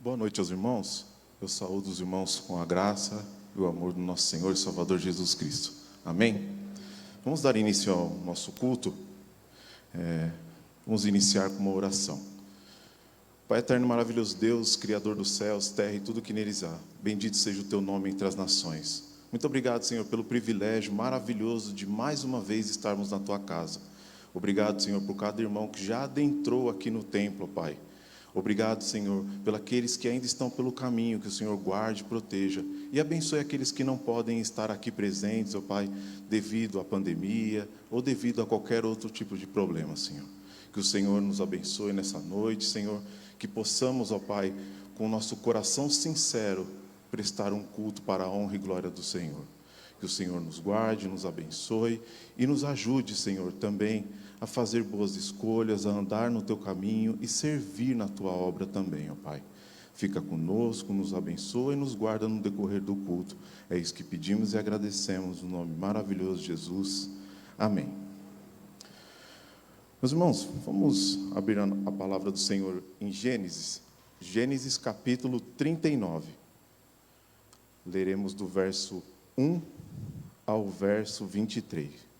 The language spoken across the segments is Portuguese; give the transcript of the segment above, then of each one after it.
Boa noite aos irmãos. Eu saúdo os irmãos com a graça e o amor do nosso Senhor e Salvador Jesus Cristo. Amém? Vamos dar início ao nosso culto. Vamos iniciar com uma oração. Pai eterno e maravilhoso Deus, Criador dos céus, terra e tudo que neles há, bendito seja o teu nome entre as nações. Muito obrigado, Senhor, pelo privilégio maravilhoso de mais uma vez estarmos na tua casa. Obrigado, Senhor, por cada irmão que já adentrou aqui no templo, Pai. Obrigado, Senhor, pelos aqueles que ainda estão pelo caminho, que o Senhor guarde e proteja. E abençoe aqueles que não podem estar aqui presentes, ó Pai, devido à pandemia ou devido a qualquer outro tipo de problema, Senhor. Que o Senhor nos abençoe nessa noite, Senhor, que possamos, ó Pai, com o nosso coração sincero, prestar um culto para a honra e glória do Senhor. Que o Senhor nos guarde, nos abençoe e nos ajude, Senhor, também a fazer boas escolhas, a andar no teu caminho e servir na tua obra também, ó Pai. Fica conosco, nos abençoa e nos guarda no decorrer do culto. É isso que pedimos e agradecemos no nome maravilhoso de Jesus. Amém. Meus irmãos, vamos abrir a palavra do Senhor em Gênesis capítulo 39. Leremos do verso 1 ao verso 23.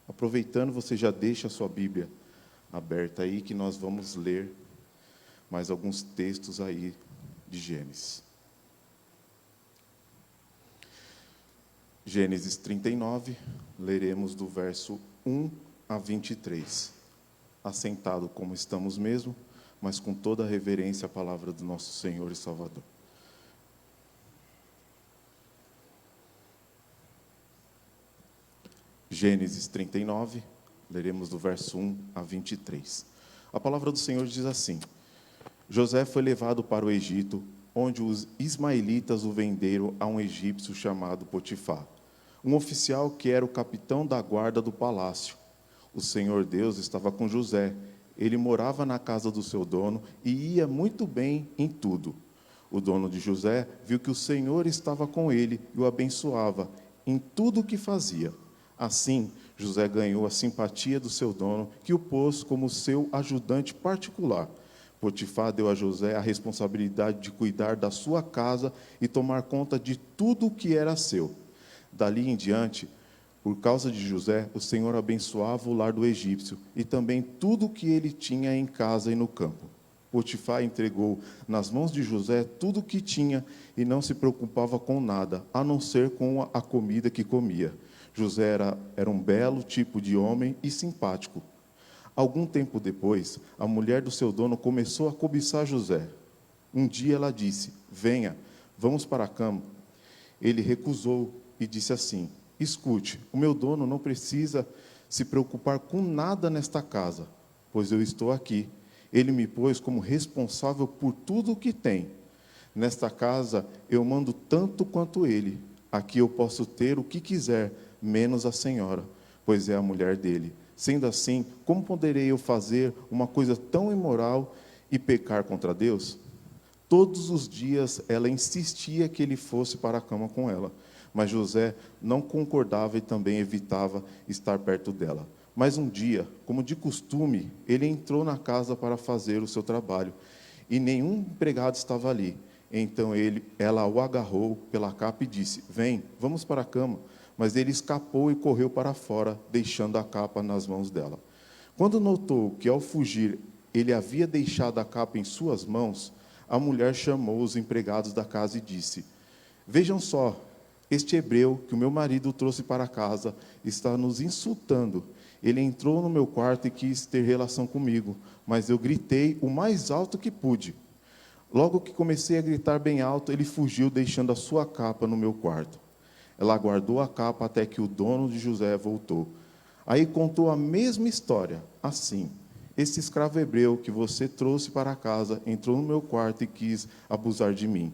Aproveitando, você já deixa a sua Bíblia aberta aí, que nós vamos ler mais alguns textos aí de Gênesis. Gênesis 39, leremos do verso 1 a 23. Assentado como estamos mesmo, mas com toda a reverência à palavra do nosso Senhor e Salvador. Gênesis 39, leremos do verso 1 a 23. A palavra do Senhor diz assim: José foi levado para o Egito, onde os ismaelitas o venderam a um egípcio chamado Potifar, um oficial que era o capitão da guarda do palácio. O Senhor Deus estava com José. Ele morava na casa do seu dono e ia muito bem em tudo. O dono de José viu que o Senhor estava com ele e o abençoava em tudo o que fazia. Assim, José ganhou a simpatia do seu dono, que o pôs como seu ajudante particular. Potifar deu a José a responsabilidade de cuidar da sua casa e tomar conta de tudo o que era seu. Dali em diante, por causa de José, o Senhor abençoava o lar do egípcio e também tudo o que ele tinha em casa e no campo. Potifar entregou nas mãos de José tudo o que tinha e não se preocupava com nada, a não ser com a comida que comia. José era um belo tipo de homem e simpático. Algum tempo depois, a mulher do seu dono começou a cobiçar José. Um dia ela disse: venha, vamos para a cama. Ele recusou e disse assim: escute, o meu dono não precisa se preocupar com nada nesta casa, pois eu estou aqui. Ele me pôs como responsável por tudo o que tem. Nesta casa eu mando tanto quanto ele. Aqui eu posso ter o que quiser, menos a senhora, pois é a mulher dele. Sendo assim, como poderei eu fazer uma coisa tão imoral e pecar contra Deus? Todos os dias ela insistia que ele fosse para a cama com ela, mas José não concordava e também evitava estar perto dela. Mas um dia, como de costume, ele entrou na casa para fazer o seu trabalho, e nenhum empregado estava ali. Então ela o agarrou pela capa e disse: vem, vamos para a cama. Mas ele escapou e correu para fora, deixando a capa nas mãos dela. Quando notou que, ao fugir, ele havia deixado a capa em suas mãos, a mulher chamou os empregados da casa e disse: vejam só, este hebreu que o meu marido trouxe para casa está nos insultando. Ele entrou no meu quarto e quis ter relação comigo, mas eu gritei o mais alto que pude. Logo que comecei a gritar bem alto, ele fugiu, deixando a sua capa no meu quarto. Ela guardou a capa até que o dono de José voltou. Aí contou a mesma história, assim: esse escravo hebreu que você trouxe para casa entrou no meu quarto e quis abusar de mim.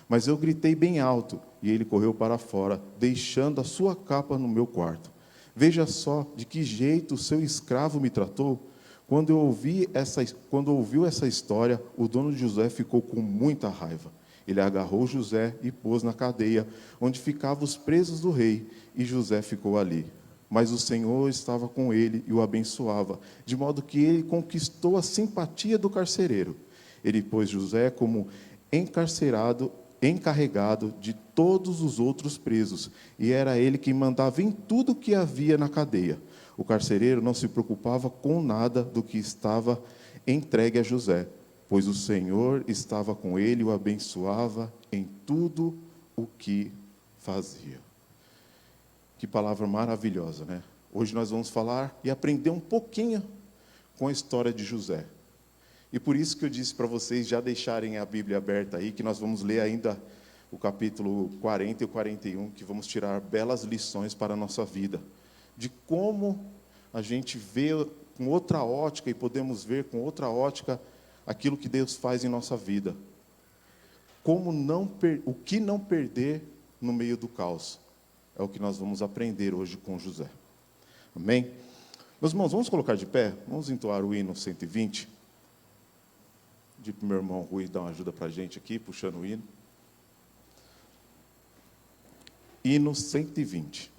Mas eu gritei bem alto e ele correu para fora, deixando a sua capa no meu quarto. Veja só de que jeito o seu escravo me tratou. Quando ouviu essa história, o dono de José ficou com muita raiva. Ele agarrou José e pôs na cadeia, onde ficavam os presos do rei, e José ficou ali. Mas o Senhor estava com ele e o abençoava, de modo que ele conquistou a simpatia do carcereiro. Ele pôs José como encarregado de todos os outros presos, e era ele quem mandava em tudo que havia na cadeia. O carcereiro não se preocupava com nada do que estava entregue a José, pois o Senhor estava com ele e o abençoava em tudo o que fazia. Que palavra maravilhosa, né? Hoje nós vamos falar e aprender um pouquinho com a história de José. E por isso que eu disse para vocês já deixarem a Bíblia aberta aí, que nós vamos ler ainda o capítulo 40 e o 41, que vamos tirar belas lições para a nossa vida, de como a gente vê com outra ótica e podemos ver com outra ótica aquilo que Deus faz em nossa vida. O que não perder no meio do caos, é o que nós vamos aprender hoje com José. Amém? Meus irmãos, vamos colocar de pé, vamos entoar o hino 120. Pedir para o meu irmão Rui dar uma ajuda para a gente aqui, puxando o hino. Hino 120.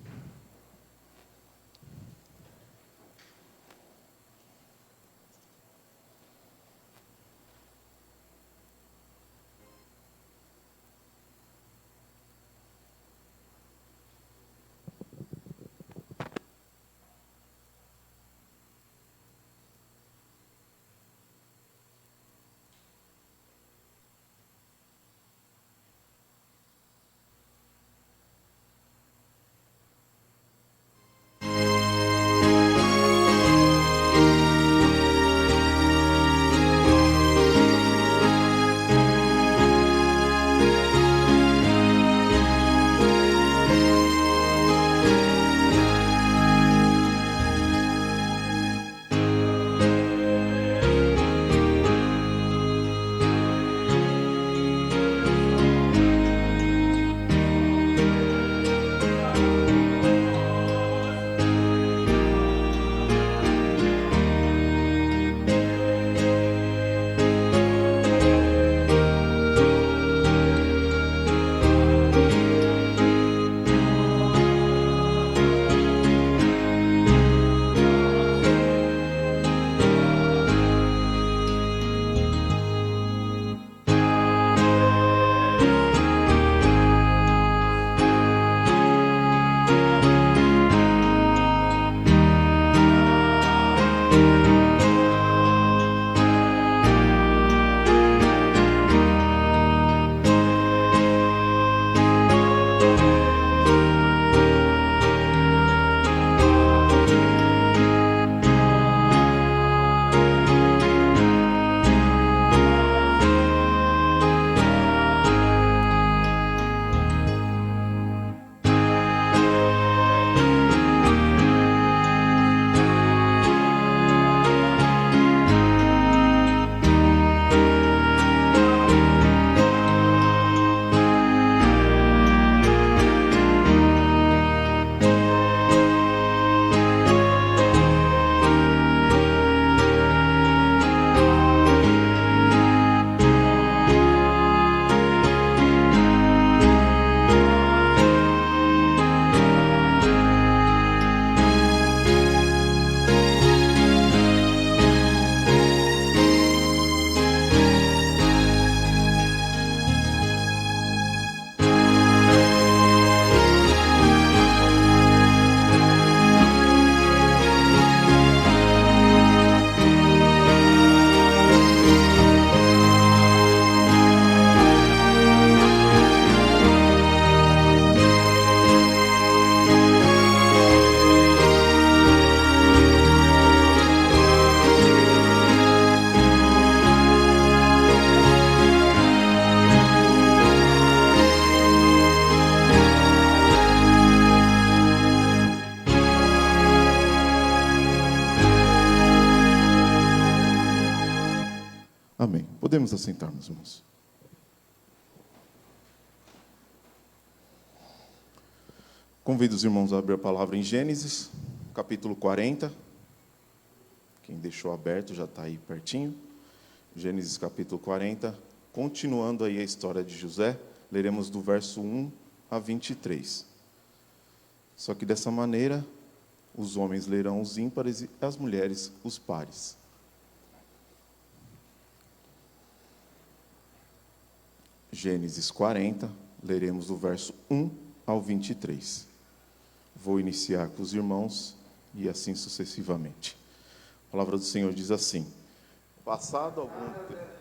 Amém. Podemos assentar, meus irmãos. Convido os irmãos a abrir a palavra em Gênesis, capítulo 40. Quem deixou aberto já está aí pertinho. Gênesis, capítulo 40. Continuando aí a história de José, leremos do verso 1 a 23. Só que dessa maneira, os homens lerão os ímpares e as mulheres os pares. Gênesis 40, leremos do verso 1 ao 23. Vou iniciar com os irmãos e assim sucessivamente. A palavra do Senhor diz assim: passado algum tempo.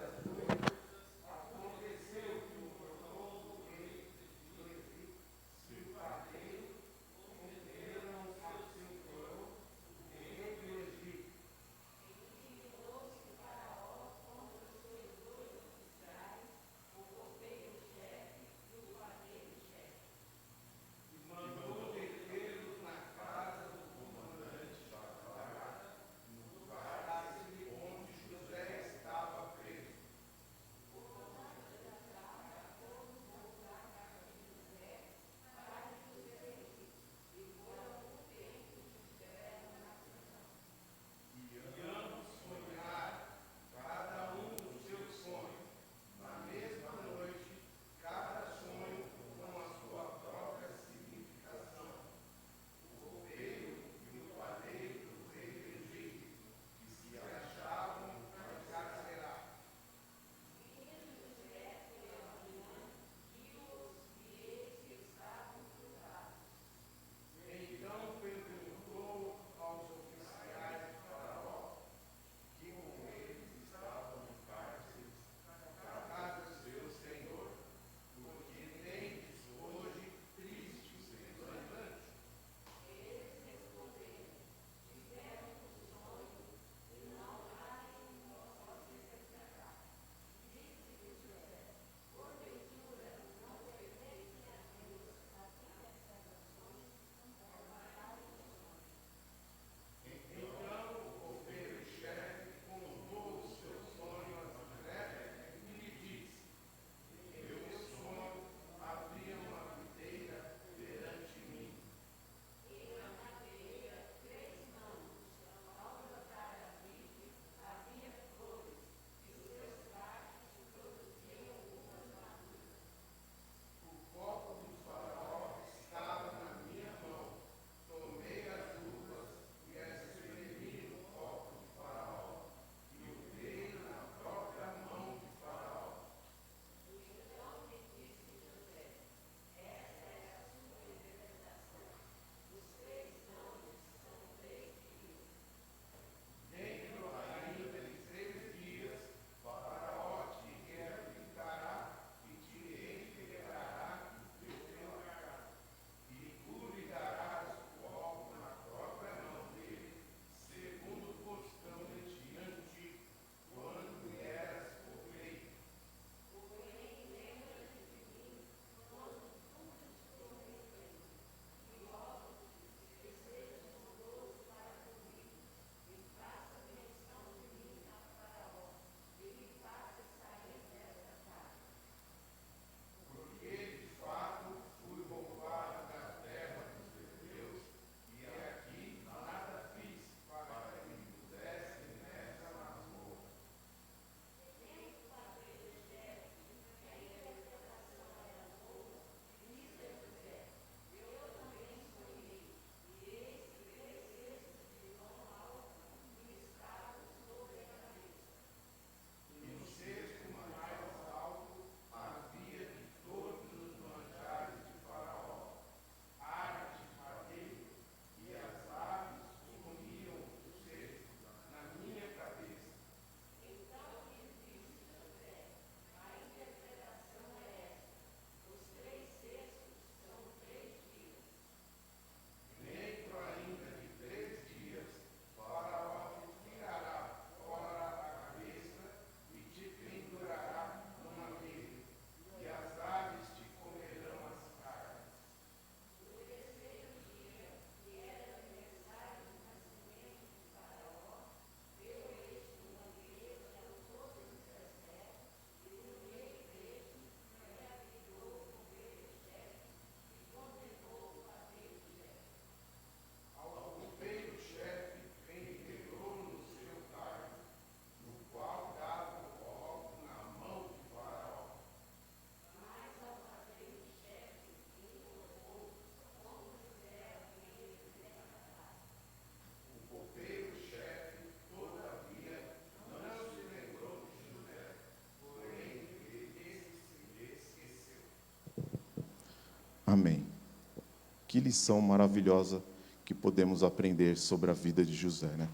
Amém. Que lição maravilhosa que podemos aprender sobre a vida de José, né?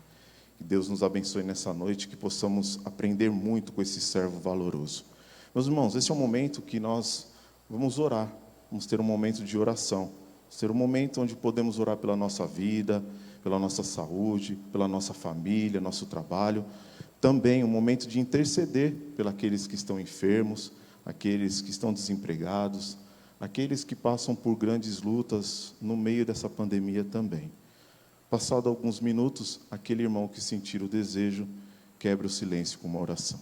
Que Deus nos abençoe nessa noite, que possamos aprender muito com esse servo valoroso. Meus irmãos, esse é um momento que nós vamos orar, vamos ter um momento de oração, ser um momento onde podemos orar pela nossa vida, pela nossa saúde, pela nossa família, nosso trabalho. Também um momento de interceder pelos que estão enfermos, aqueles que estão desempregados, aqueles que passam por grandes lutas no meio dessa pandemia também. Passado alguns minutos, aquele irmão que sentir o desejo, quebre o silêncio com uma oração.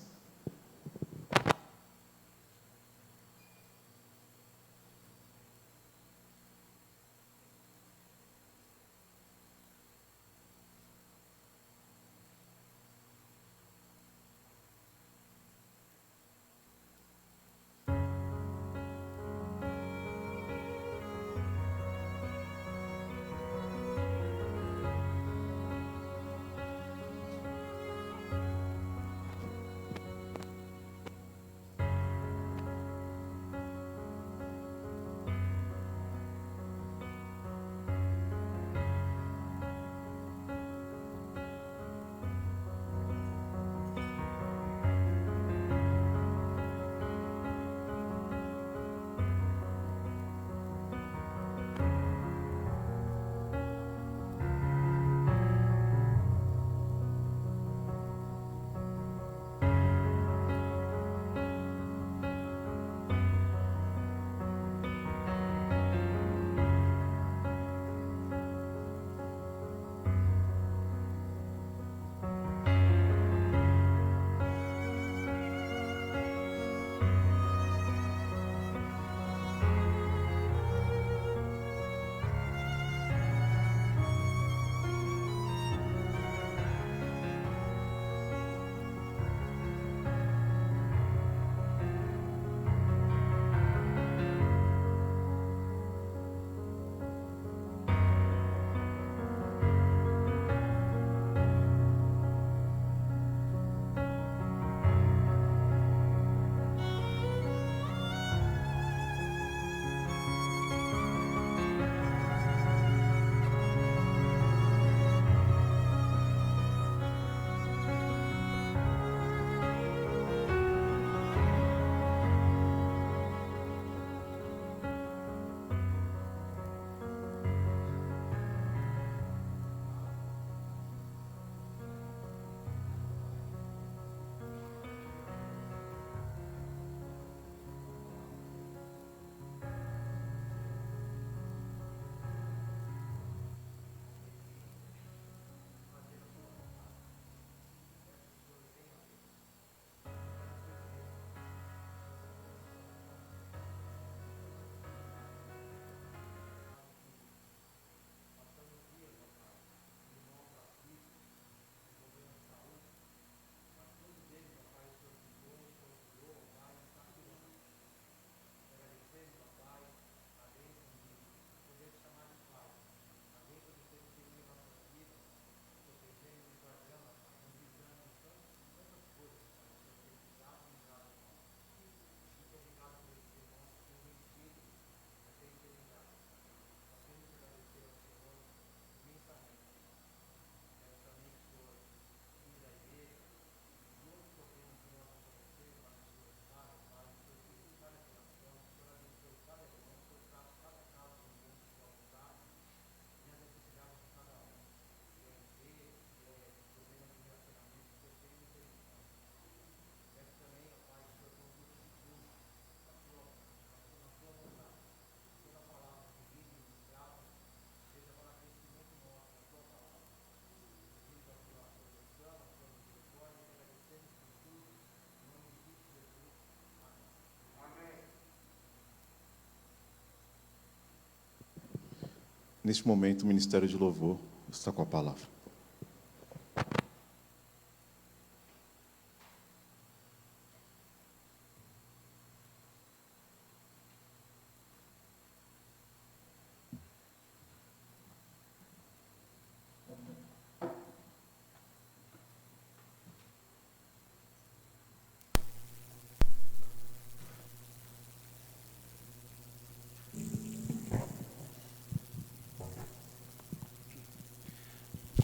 Neste momento, o Ministério de Louvor está com a palavra.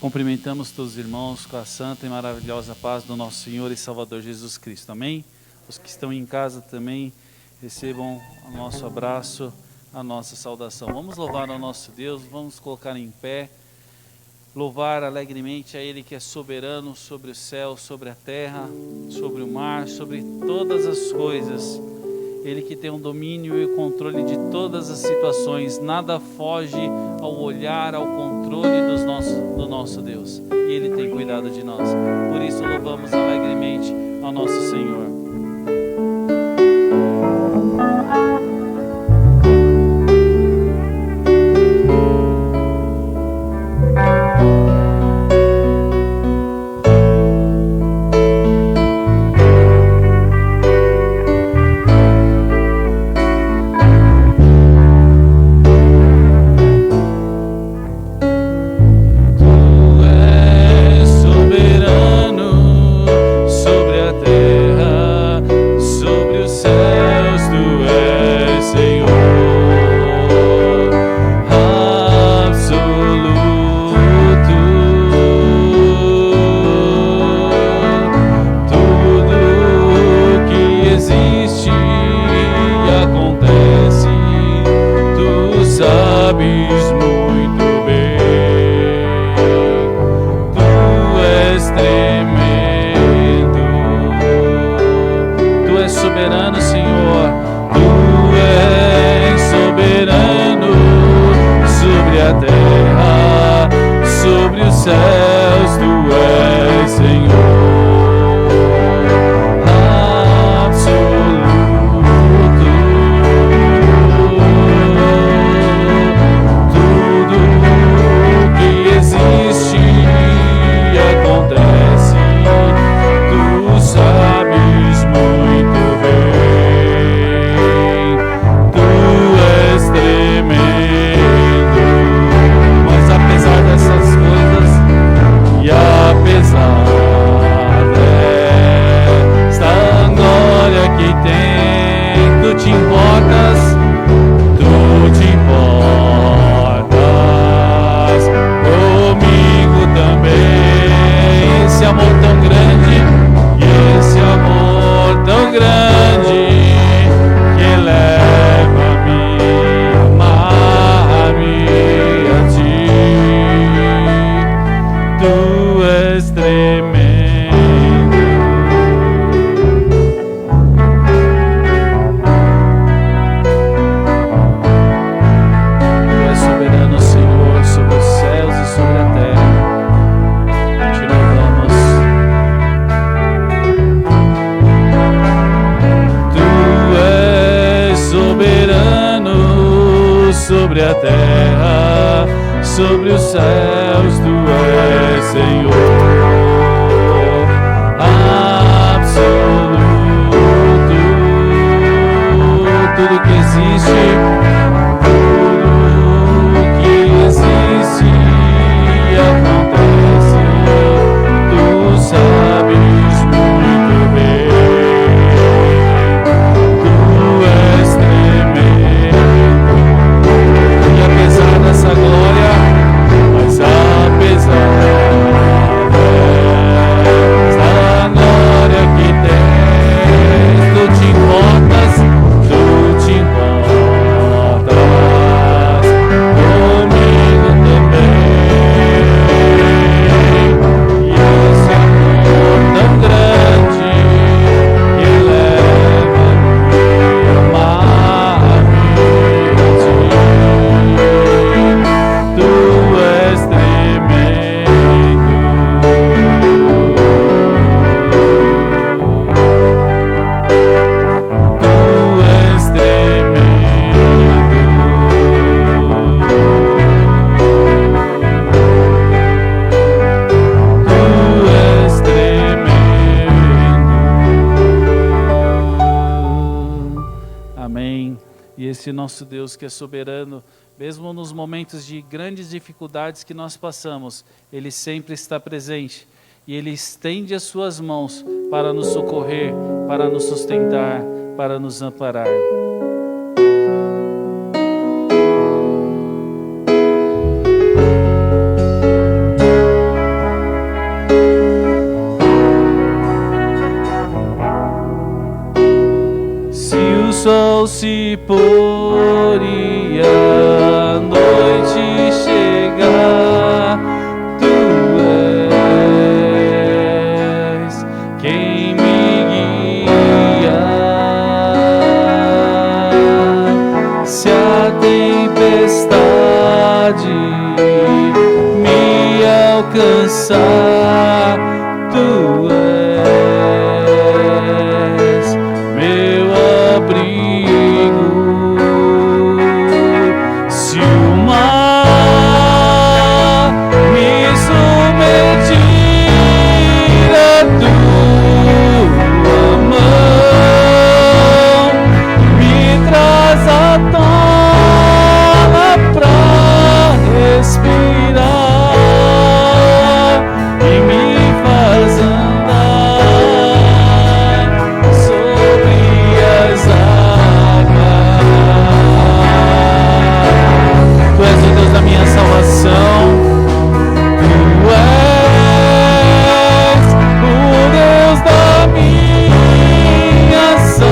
Cumprimentamos todos os irmãos com a santa e maravilhosa paz do nosso Senhor e Salvador Jesus Cristo. Amém? Os que estão em casa também recebam o nosso abraço, a nossa saudação. Vamos louvar ao nosso Deus, vamos colocar em pé, louvar alegremente a Ele que é soberano sobre o céu, sobre a terra, sobre o mar, sobre todas as coisas. Ele que tem o domínio e o controle de todas as situações, nada foge ao olhar, ao controle do nosso Deus. E Ele tem cuidado de nós. Por isso louvamos alegremente ao nosso Senhor. Sobre a terra, sobre os céus, tu és Senhor absoluto. Tudo que existe e acontece, tu sabes muito bem. Tu és tremendo. E apesar dessa glória, mas apesar dessa glória que tens, tu te importas comigo também. E esse amor tão grande que leva-me a amar-me a ti. Tu és tremendo. Tu és tremendo. Tu és tremendo. Amém. E esse nosso Deus que é soberano, mesmo nos momentos de grandes dificuldades que nós passamos, Ele sempre está presente. E Ele estende as suas mãos para nos socorrer, para nos sustentar, para nos amparar. sol se pôr e a noite chegar, tu és quem me guia. Se a tempestade me alcançar, tu és meu abrigo. Se o mar me submergir, a tua mão me traz à tona pra respirar e me faz andar sobre as águas. Tu és o Deus da minha salvação. Tu és o Deus da minha salvação.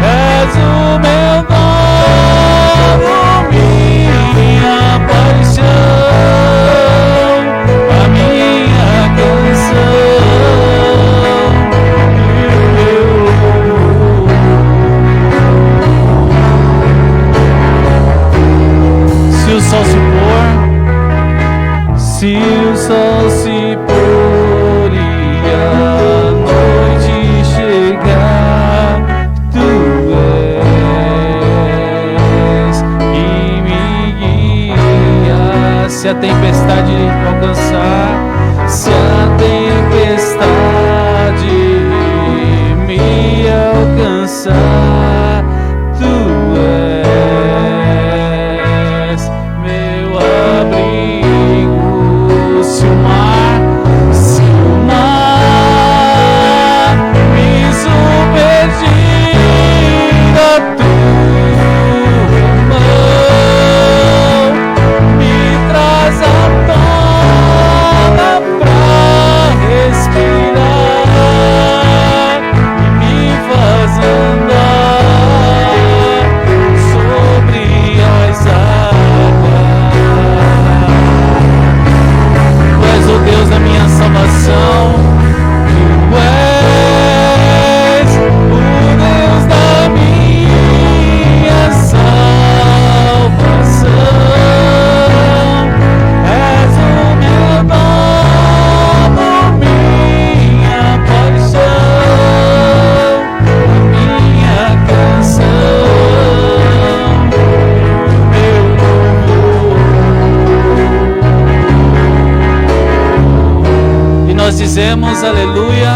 És o meu dono, minha paixão, a minha canção e o meu louvor. Se o sol se pôr, se o sol se pôr e a noite chegar, tu és quem me guia. Se a tempestade alcançar, se a tempestade me alcançar, tu és meu abrigo. Se o mar me submergir, a tua mão me traz à tona pra respirar e me faz andar sobre as águas. Tu és o Deus da minha salvação. Tu és o Deus da minha salvação. És o meu dono, minha paixão, a minha canção, o meu louvor. E nós dizemos aleluia,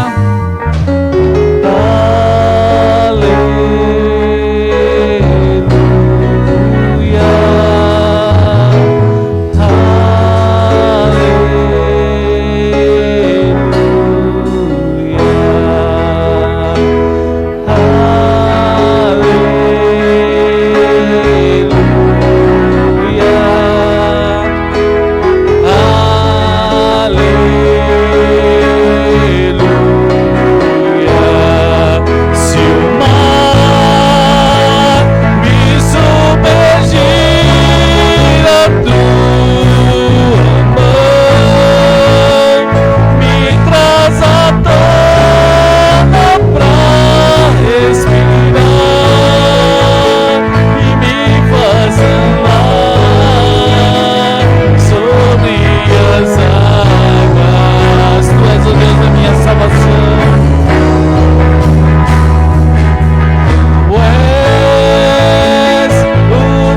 se o mar me submergir, a tua mão me traz à tona pra respirar e me faz andar sobre as águas. Tu és o Deus da minha salvação. Tu és o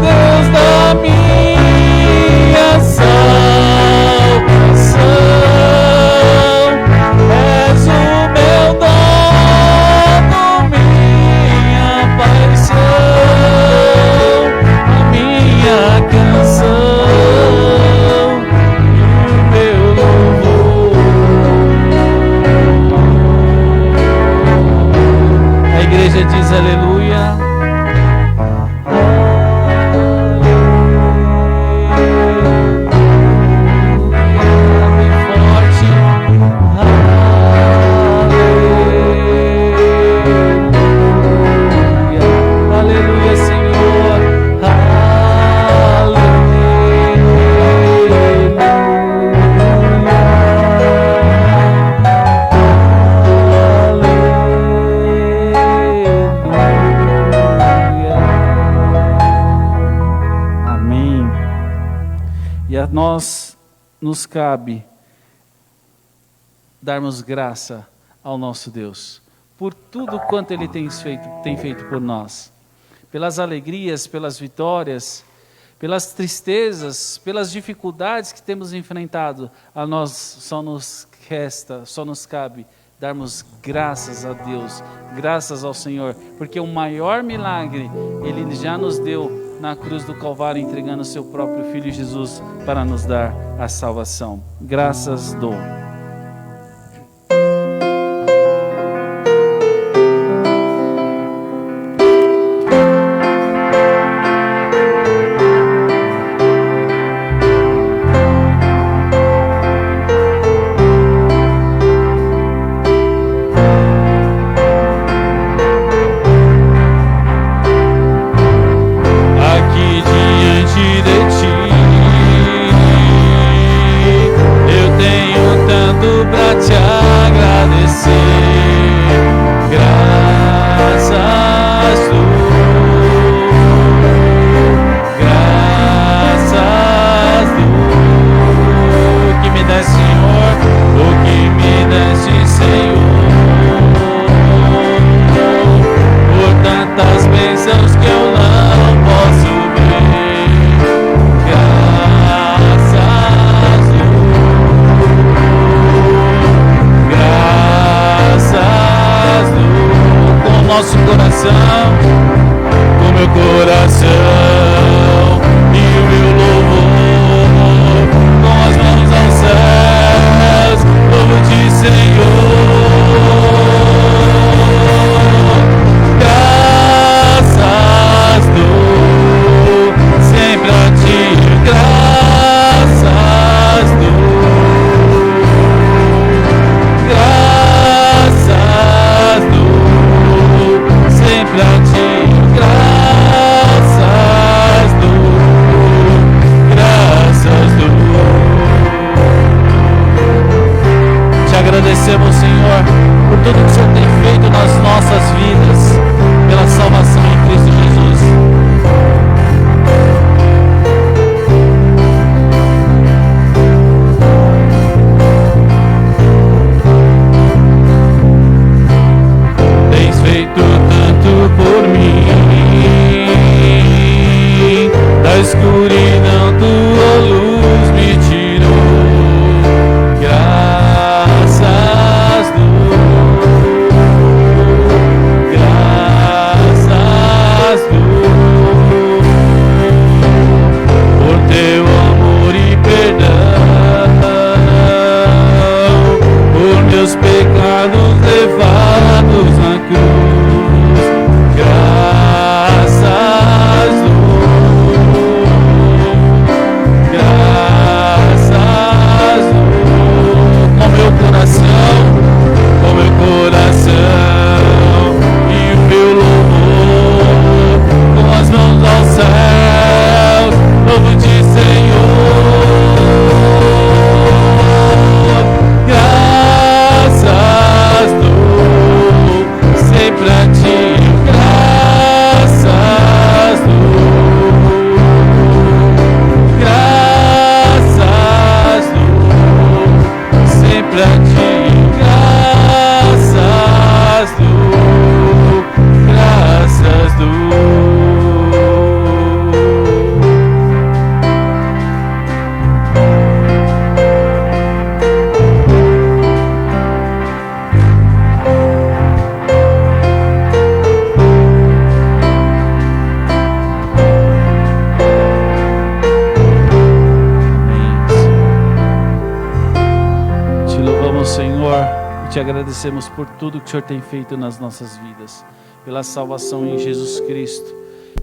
Deus da minha salvação. És o meu dono, minha paixão, a minha canção e o meu louvor. A igreja diz aleluia. Bem forte. Aleluia. nós nos cabe darmos graça ao nosso Deus, por tudo quanto Ele tem feito por nós, pelas alegrias, pelas vitórias, pelas tristezas, pelas dificuldades que temos enfrentado. A nós só nos cabe darmos graças a Deus, graças ao Senhor, porque o maior milagre Ele já nos deu na cruz do Calvário, entregando o seu próprio Filho Jesus para nos dar a salvação. Graças dou. Aqui diante de ti, eu tenho tanto pra te agradecer. Graças dou, graças dou. O que me dá, Senhor, o que me deste, Senhor, por tantas bênçãos que eu não posso ver. Graças dou, graças dou. Com o nosso coração, com meu coração e o meu louvor, com as mãos aos céus, louvo-te, Senhor. Graças dou, sempre a ti, graças dou, graças dou, sempre a ti, graças dou, graças dou. Te agradecemos, Senhor, por tudo que o Senhor tem feito nas nossas vidas, pela salvação em Cristo Jesus. Tens feito tanto por mim, da escuridão tua luz me tirou. Graças dou, graças dou, por teu amor e perdão, por meus pecados levados na cruz. Graças dou, graças dou, com meu coração e o meu louvor, com as mãos aos céus, louvo-te, Senhor. Graças dou, sempre a ti, graças dou, graças dou, sempre a ti, graças dou, graças dou. Te louvamos, Senhor, e te agradecemos por tudo que o Senhor tem feito nas nossas vidas, pela salvação em Jesus Cristo,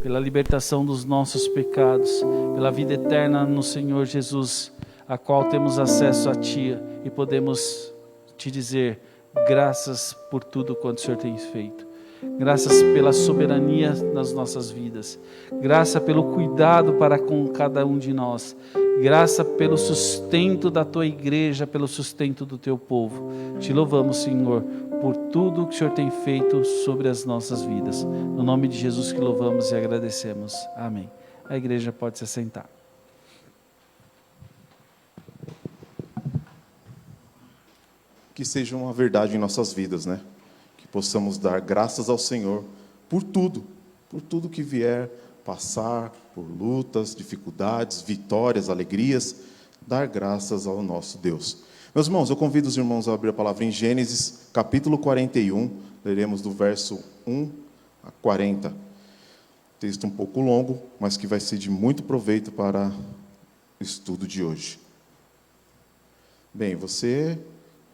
pela libertação dos nossos pecados, pela vida eterna no Senhor Jesus, a qual temos acesso a Ti e podemos te dizer graças por tudo quanto o Senhor tem feito. Graças pela soberania nas nossas vidas, graça pelo cuidado para com cada um de nós, graça pelo sustento da Tua igreja, pelo sustento do Teu povo. Te louvamos, Senhor, por tudo que o Senhor tem feito sobre as nossas vidas. No nome de Jesus que louvamos e agradecemos. Amém. A igreja pode se assentar. que seja uma verdade em nossas vidas, né? Que possamos dar graças ao Senhor por tudo que vier passar, por lutas, dificuldades, vitórias, alegrias, dar graças ao nosso Deus. Meus irmãos, eu convido os irmãos a abrir a palavra em Gênesis, capítulo 41, leremos do verso 1 a 40. Texto um pouco longo, mas que vai ser de muito proveito para o estudo de hoje. Bem, você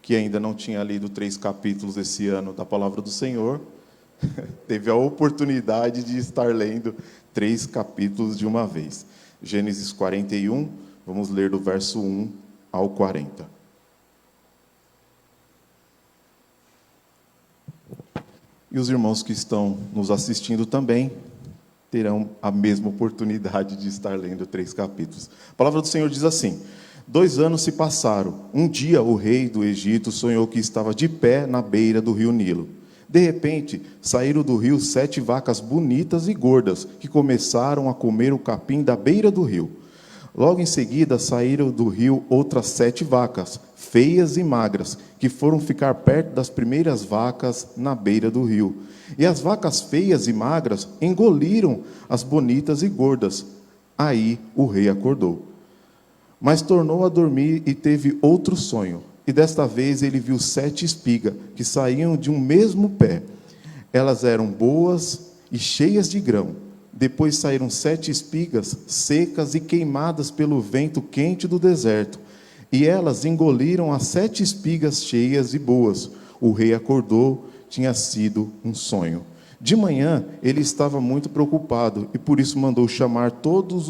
que ainda não tinha lido 3 capítulos esse ano da Palavra do Senhor, teve a oportunidade de estar lendo 3 capítulos de uma vez. Gênesis 41, vamos ler do verso 1 ao 40. E os irmãos que estão nos assistindo também terão a mesma oportunidade de estar lendo 3 capítulos. A palavra do Senhor diz assim: 2 anos se passaram. Um dia o rei do Egito sonhou que estava de pé na beira do rio Nilo. De repente, saíram do rio 7 vacas bonitas e gordas, que começaram a comer o capim da beira do rio. Logo em seguida, saíram do rio outras 7 vacas, feias e magras, que foram ficar perto das primeiras vacas na beira do rio. E as vacas feias e magras engoliram as bonitas e gordas. Aí o rei acordou. Mas tornou a dormir e teve outro sonho. E desta vez ele viu 7 espigas, que saíam de um mesmo pé. Elas eram boas e cheias de grão. Depois saíram 7 espigas, secas e queimadas pelo vento quente do deserto. E elas engoliram as 7 espigas cheias e boas. O rei acordou, tinha sido um sonho. De manhã, ele estava muito preocupado, e por isso mandou chamar todos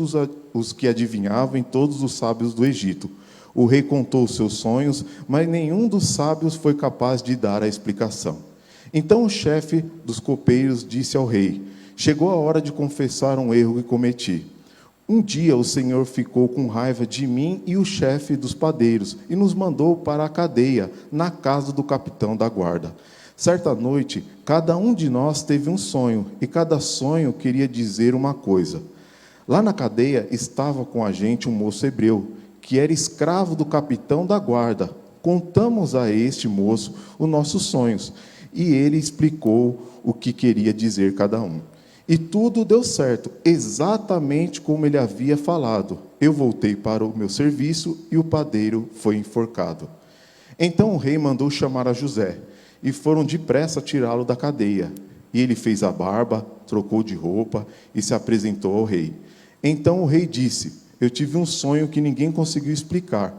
os que adivinhavam e todos os sábios do Egito. O rei contou os seus sonhos, mas nenhum dos sábios foi capaz de dar a explicação. Então o chefe dos copeiros disse ao rei: chegou a hora de confessar um erro que cometi. Um dia o Senhor ficou com raiva de mim e o chefe dos padeiros, e nos mandou para a cadeia, na casa do capitão da guarda. Certa noite, cada um de nós teve um sonho, e cada sonho queria dizer uma coisa. Lá na cadeia estava com a gente um moço hebreu, que era escravo do capitão da guarda. Contamos a este moço os nossos sonhos, e ele explicou o que queria dizer cada um. E tudo deu certo, exatamente como ele havia falado. Eu voltei para o meu serviço, e o padeiro foi enforcado. Então o rei mandou chamar a José, e foram depressa tirá-lo da cadeia. E ele fez a barba, trocou de roupa, e se apresentou ao rei. Então o rei disse: eu tive um sonho que ninguém conseguiu explicar.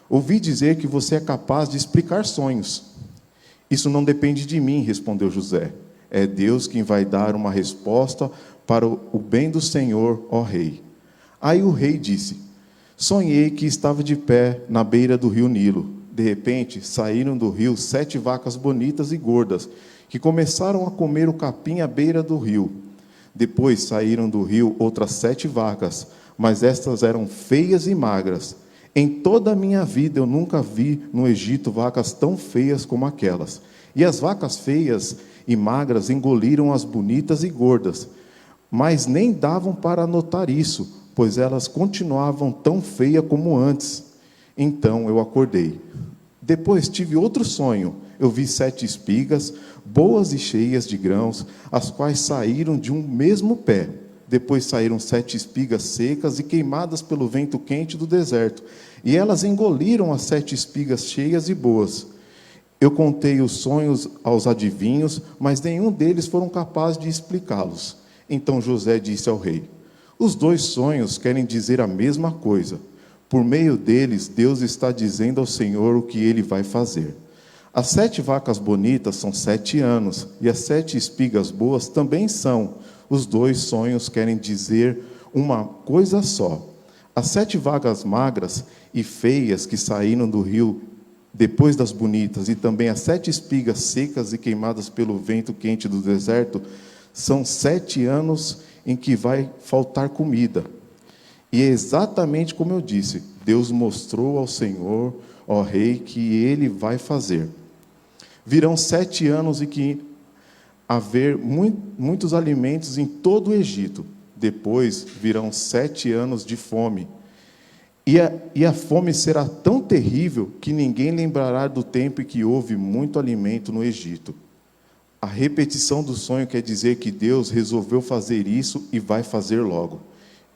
Ouvi dizer que você é capaz de explicar sonhos. Isso não depende de mim, respondeu José. É Deus quem vai dar uma resposta para o bem do Senhor, ó rei. Aí o rei disse: sonhei que estava de pé na beira do rio Nilo. De repente, saíram do rio 7 vacas bonitas e gordas, que começaram a comer o capim à beira do rio. Depois saíram do rio outras 7 vacas, mas estas eram feias e magras. Em toda a minha vida eu nunca vi no Egito vacas tão feias como aquelas. E as vacas feias e magras engoliram as bonitas e gordas, mas nem davam para notar isso, pois elas continuavam tão feias como antes. Então eu acordei. Depois tive outro sonho. Eu vi 7 espigas, boas e cheias de grãos, as quais saíram de um mesmo pé. Depois saíram 7 espigas secas e queimadas pelo vento quente do deserto. E elas engoliram as 7 espigas cheias e boas. Eu contei os sonhos aos adivinhos, mas nenhum deles foram capazes de explicá-los. Então José disse ao rei: os 2 sonhos querem dizer a mesma coisa. Por meio deles, Deus está dizendo ao Senhor o que ele vai fazer. As 7 vacas bonitas são 7 anos, e as 7 espigas boas também são. Os 2 sonhos querem dizer uma coisa só. As 7 vacas magras e feias que saíram do rio depois das bonitas, e também as 7 espigas secas e queimadas pelo vento quente do deserto, são 7 anos em que vai faltar comida. E é exatamente como eu disse, Deus mostrou ao Senhor, ó rei, que ele vai fazer. Virão 7 anos em que haver muitos alimentos em todo o Egito. Depois virão 7 anos de fome. E a fome será tão terrível que ninguém lembrará do tempo em que houve muito alimento no Egito. A repetição do sonho quer dizer que Deus resolveu fazer isso e vai fazer logo.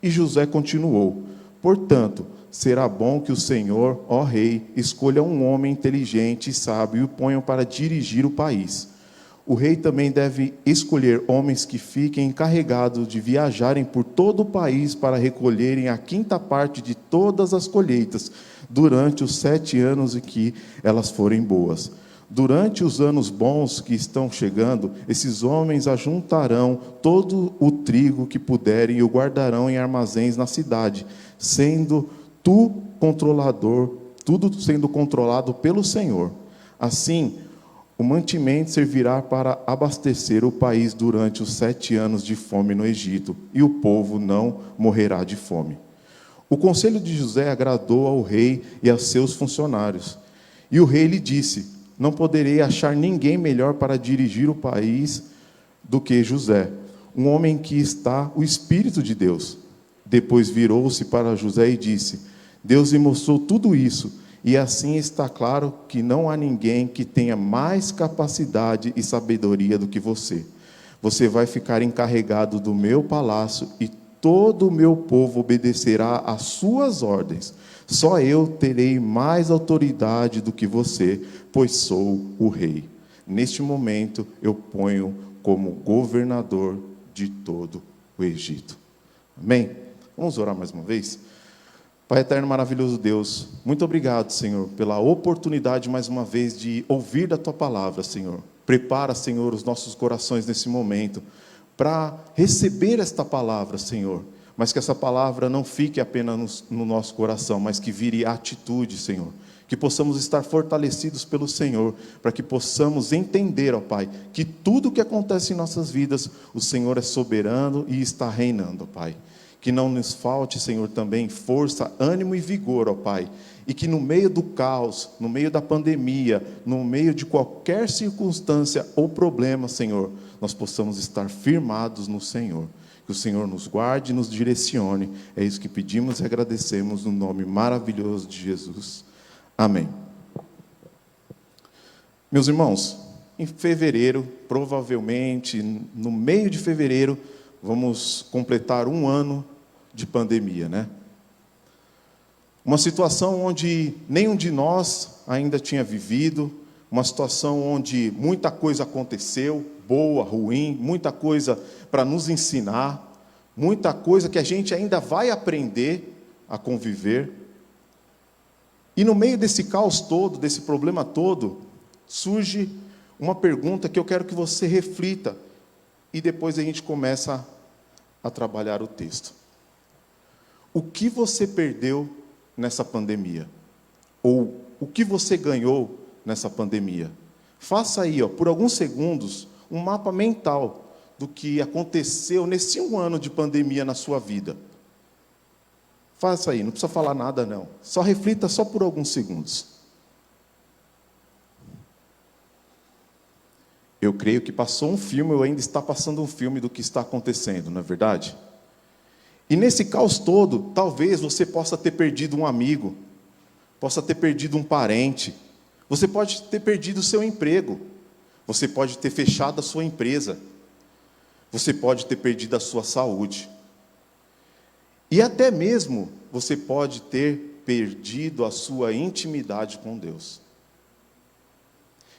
E José continuou: portanto, será bom que o Senhor, ó rei, escolha um homem inteligente e sábio e o ponha para dirigir o país. O rei também deve escolher homens que fiquem encarregados de viajarem por todo o país para recolherem a quinta parte de todas as colheitas durante os 7 anos em que elas forem boas. Durante os anos bons que estão chegando, esses homens ajuntarão todo o trigo que puderem e o guardarão em armazéns na cidade, sendo tudo sendo controlado pelo Senhor. Assim, o mantimento servirá para abastecer o país durante os 7 anos de fome no Egito, e o povo não morrerá de fome. O conselho de José agradou ao rei e aos seus funcionários. E o rei lhe disse: não poderei achar ninguém melhor para dirigir o país do que José, um homem que está o Espírito de Deus. Depois virou-se para José e disse: Deus me mostrou tudo isso, e assim está claro que não há ninguém que tenha mais capacidade e sabedoria do que você. Você vai ficar encarregado do meu palácio e todo o meu povo obedecerá às suas ordens. Só eu terei mais autoridade do que você, pois sou o rei. Neste momento eu ponho como governador de todo o Egito. Amém? Vamos orar mais uma vez? Pai eterno, maravilhoso Deus, muito obrigado, Senhor, pela oportunidade mais uma vez de ouvir da Tua palavra, Senhor. Prepara, Senhor, os nossos corações nesse momento para receber esta palavra, Senhor. Mas que essa palavra não fique apenas no nosso coração, mas que vire atitude, Senhor. Que possamos estar fortalecidos pelo Senhor, para que possamos entender, ó Pai, que tudo o que acontece em nossas vidas, o Senhor é soberano e está reinando, ó Pai. Que não nos falte, Senhor, também força, ânimo e vigor, ó Pai. E que no meio do caos, no meio da pandemia, no meio de qualquer circunstância ou problema, Senhor, nós possamos estar firmados no Senhor. Que o Senhor nos guarde e nos direcione. É isso que pedimos e agradecemos no nome maravilhoso de Jesus. Amém. Meus irmãos, em fevereiro, provavelmente, no meio de fevereiro, vamos completar 1 ano de pandemia, né? Uma situação onde nenhum de nós ainda tinha vivido, uma situação onde muita coisa aconteceu, boa, ruim, muita coisa para nos ensinar, muita coisa que a gente ainda vai aprender a conviver. E no meio desse caos todo, desse problema todo, surge uma pergunta que eu quero que você reflita, e depois a gente começa a trabalhar o texto. O que você perdeu nessa pandemia? Ou o que você ganhou nessa pandemia? Faça aí, por alguns segundos, um mapa mental do que aconteceu nesse 1 ano de pandemia na sua vida. Faça aí, não precisa falar nada não. Só reflita só por alguns segundos. Eu creio que passou um filme, ou ainda está passando um filme do que está acontecendo, não é verdade? E nesse caos todo, talvez você possa ter perdido um amigo, possa ter perdido um parente, você pode ter perdido o seu emprego, você pode ter fechado a sua empresa, você pode ter perdido a sua saúde. E até mesmo você pode ter perdido a sua intimidade com Deus.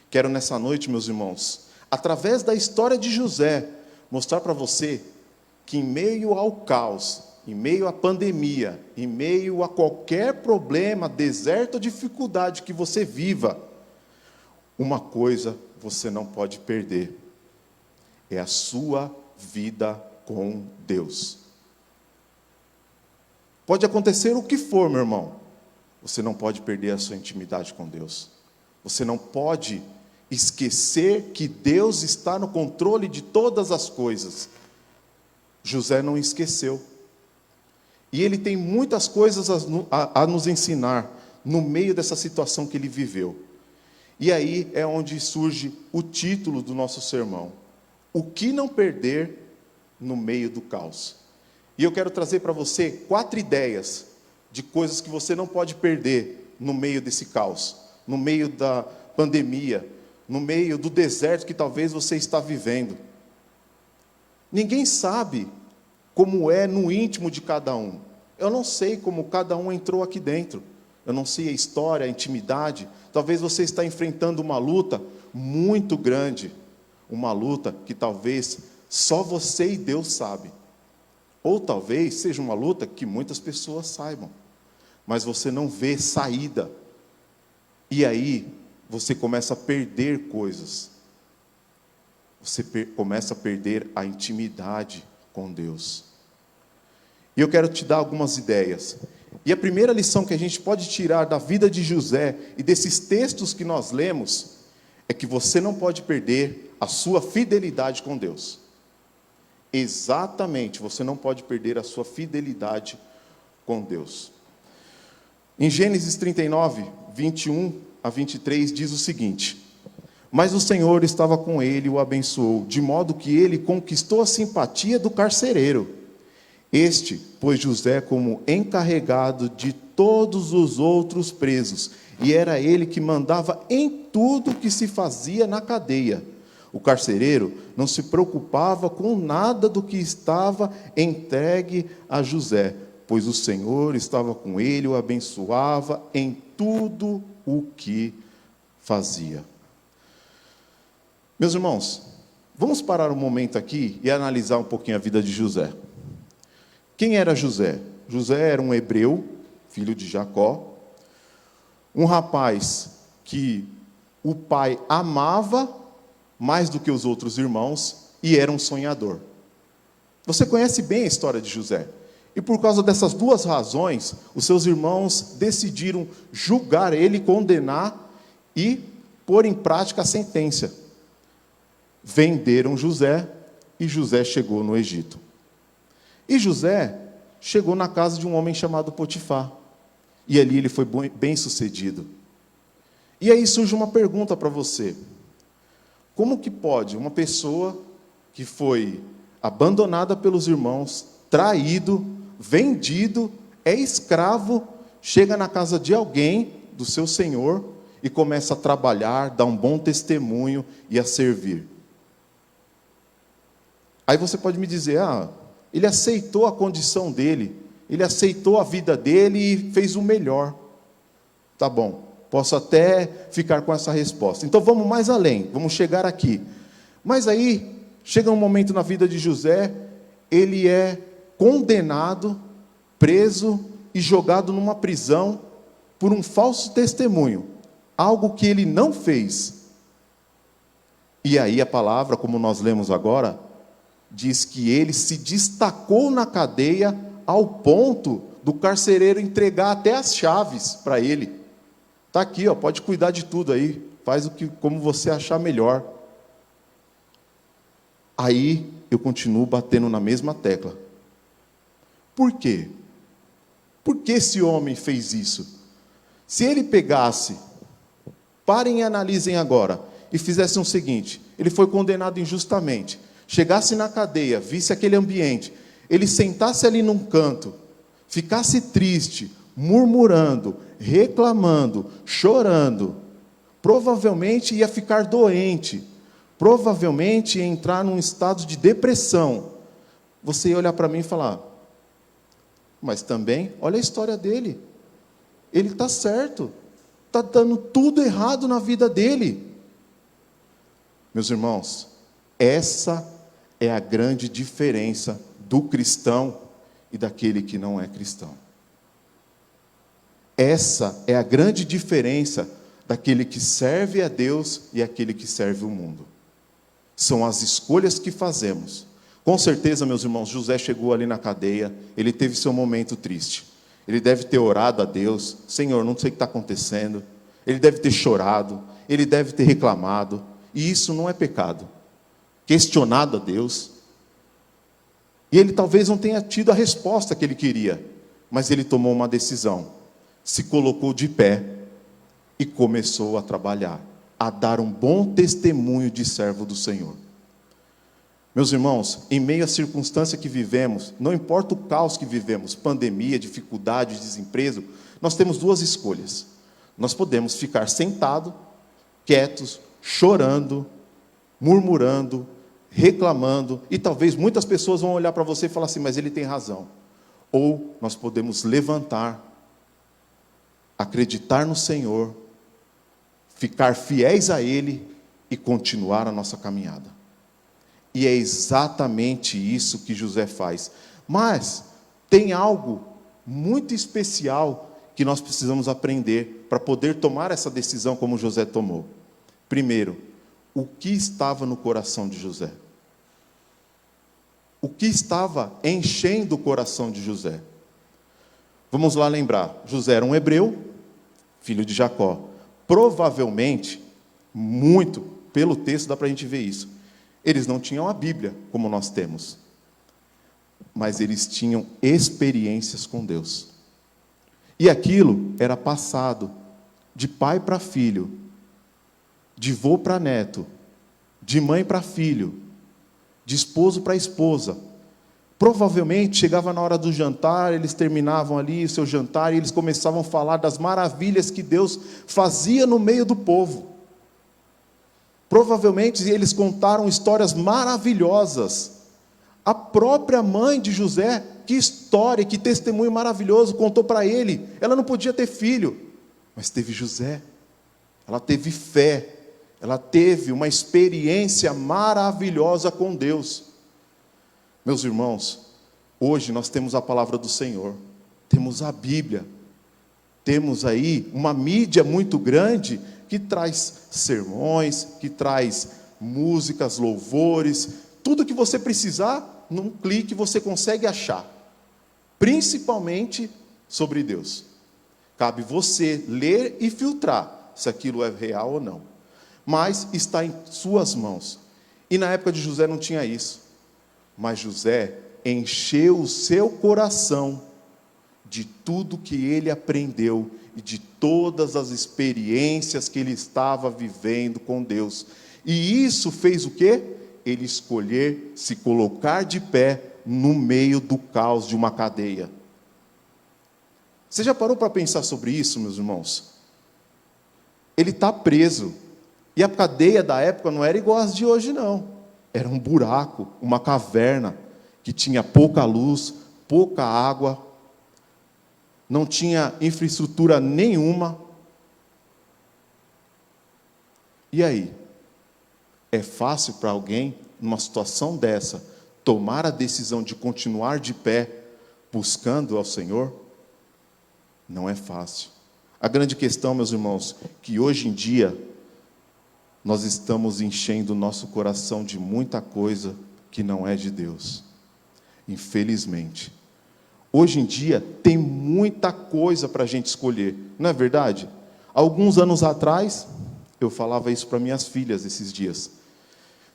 Quero nessa noite, meus irmãos, através da história de José, mostrar para você que em meio ao caos, em meio à pandemia, em meio a qualquer problema, deserto ou dificuldade que você viva, uma coisa você não pode perder, é a sua vida com Deus. Pode acontecer o que for, meu irmão, você não pode perder a sua intimidade com Deus. Você não pode esquecer que Deus está no controle de todas as coisas. José não esqueceu. E ele tem muitas coisas a nos ensinar no meio dessa situação que ele viveu. E aí é onde surge o título do nosso sermão: O que não perder no meio do caos. E eu quero trazer para você 4 ideias de coisas que você não pode perder no meio desse caos, no meio da pandemia, no meio do deserto que talvez você está vivendo. Ninguém sabe como é no íntimo de cada um. Eu não sei como cada um entrou aqui dentro. Eu não sei a história, a intimidade. Talvez você está enfrentando uma luta muito grande, uma luta que talvez só você e Deus sabem. Ou talvez seja uma luta que muitas pessoas saibam, mas você não vê saída. E aí você começa a perder coisas. Você começa a perder a intimidade com Deus. E eu quero te dar algumas ideias. E a primeira lição que a gente pode tirar da vida de José e desses textos que nós lemos é que você não pode perder a sua fidelidade com Deus. Exatamente, você não pode perder a sua fidelidade com Deus. Em Gênesis 39, 21 a 23, diz o seguinte: mas o Senhor estava com ele e o abençoou, de modo que ele conquistou a simpatia do carcereiro. Este pôs José como encarregado de todos os outros presos, e era ele que mandava em tudo que se fazia na cadeia. O carcereiro não se preocupava com nada do que estava entregue a José, pois o Senhor estava com ele, o abençoava em tudo o que fazia. Meus irmãos, vamos parar um momento aqui e analisar um pouquinho a vida de José. Quem era José? José era um hebreu, filho de Jacó, um rapaz que o pai amava mais do que os outros irmãos e era um sonhador. Você conhece bem a história de José. E por causa dessas duas razões, os seus irmãos decidiram julgar ele, condenar e pôr em prática a sentença. Venderam José e José chegou no Egito. E José chegou na casa de um homem chamado Potifar. E ali ele foi bem sucedido. E aí surge uma pergunta para você. Como que pode uma pessoa que foi abandonada pelos irmãos, traído, vendido, é escravo, chega na casa de alguém, do seu senhor, e começa a trabalhar, dar um bom testemunho e a servir? Aí você pode me dizer, ele aceitou a condição dele, ele aceitou a vida dele e fez o melhor. Tá bom. Posso até ficar com essa resposta. Então vamos mais além, vamos chegar aqui. Mas aí, chega um momento na vida de José, ele é condenado, preso e jogado numa prisão por um falso testemunho, algo que ele não fez. E aí a palavra, como nós lemos agora, diz que ele se destacou na cadeia ao ponto do carcereiro entregar até as chaves para ele. Está aqui, pode cuidar de tudo aí, faz como você achar melhor. Aí eu continuo batendo na mesma tecla. Por quê? Por que esse homem fez isso? Se ele pegasse, parem e analisem agora, e fizesse o seguinte: ele foi condenado injustamente, chegasse na cadeia, visse aquele ambiente, ele sentasse ali num canto, ficasse triste, murmurando, reclamando, chorando, provavelmente ia ficar doente, provavelmente ia entrar num estado de depressão. Você ia olhar para mim e falar, mas também, olha a história dele, ele está certo, está dando tudo errado na vida dele. Meus irmãos, essa é a grande diferença do cristão e daquele que não é cristão. Essa é a grande diferença daquele que serve a Deus e aquele que serve o mundo. São as escolhas que fazemos. Com certeza, meus irmãos, José chegou ali na cadeia, ele teve seu momento triste. Ele deve ter orado a Deus, Senhor, não sei o que está acontecendo. Ele deve ter chorado, ele deve ter reclamado. E isso não é pecado. Questionado a Deus. E ele talvez não tenha tido a resposta que ele queria, mas ele tomou uma decisão. Se colocou de pé e começou a trabalhar, a dar um bom testemunho de servo do Senhor. Meus irmãos, em meio à circunstância que vivemos, não importa o caos que vivemos, pandemia, dificuldade, desemprego, nós temos duas escolhas. Nós podemos ficar sentados, quietos, chorando, murmurando, reclamando, e talvez muitas pessoas vão olhar para você e falar assim, mas ele tem razão. Ou nós podemos levantar, acreditar no Senhor, ficar fiéis a Ele e continuar a nossa caminhada. E é exatamente isso que José faz. Mas tem algo muito especial que nós precisamos aprender para poder tomar essa decisão como José tomou. Primeiro, o que estava no coração de José? O que estava enchendo o coração de José? Vamos lá lembrar. José era um hebreu, filho de Jacó. Provavelmente, muito, pelo texto dá para a gente ver isso, eles não tinham a Bíblia como nós temos, mas eles tinham experiências com Deus. E aquilo era passado de pai para filho, de vô para neto, de mãe para filho, de esposo para esposa. Provavelmente chegava na hora do jantar, eles terminavam ali o seu jantar e eles começavam a falar das maravilhas que Deus fazia no meio do povo. Provavelmente eles contaram histórias maravilhosas. A própria mãe de José, que história, que testemunho maravilhoso, contou para ele. Ela não podia ter filho, mas teve José. Ela teve fé, ela teve uma experiência maravilhosa com Deus. Meus irmãos, hoje nós temos a palavra do Senhor, temos a Bíblia, temos aí uma mídia muito grande que traz sermões, que traz músicas, louvores, tudo que você precisar, num clique você consegue achar, principalmente sobre Deus. Cabe você ler e filtrar se aquilo é real ou não, mas está em suas mãos. E na época de José não tinha isso, mas José encheu o seu coração de tudo que ele aprendeu e de todas as experiências que ele estava vivendo com Deus. E isso fez o quê? Ele escolher se colocar de pé no meio do caos de uma cadeia. Você já parou para pensar sobre isso, meus irmãos? Ele está preso. E a cadeia da época não era igual às de hoje, não. Era um buraco, uma caverna, que tinha pouca luz, pouca água, não tinha infraestrutura nenhuma. E aí? É fácil para alguém, numa situação dessa, tomar a decisão de continuar de pé, buscando ao Senhor? Não é fácil. A grande questão, meus irmãos, que hoje em dia, nós estamos enchendo o nosso coração de muita coisa que não é de Deus. Infelizmente. Hoje em dia, tem muita coisa para a gente escolher, não é verdade? Alguns anos atrás, eu falava isso para minhas filhas esses dias.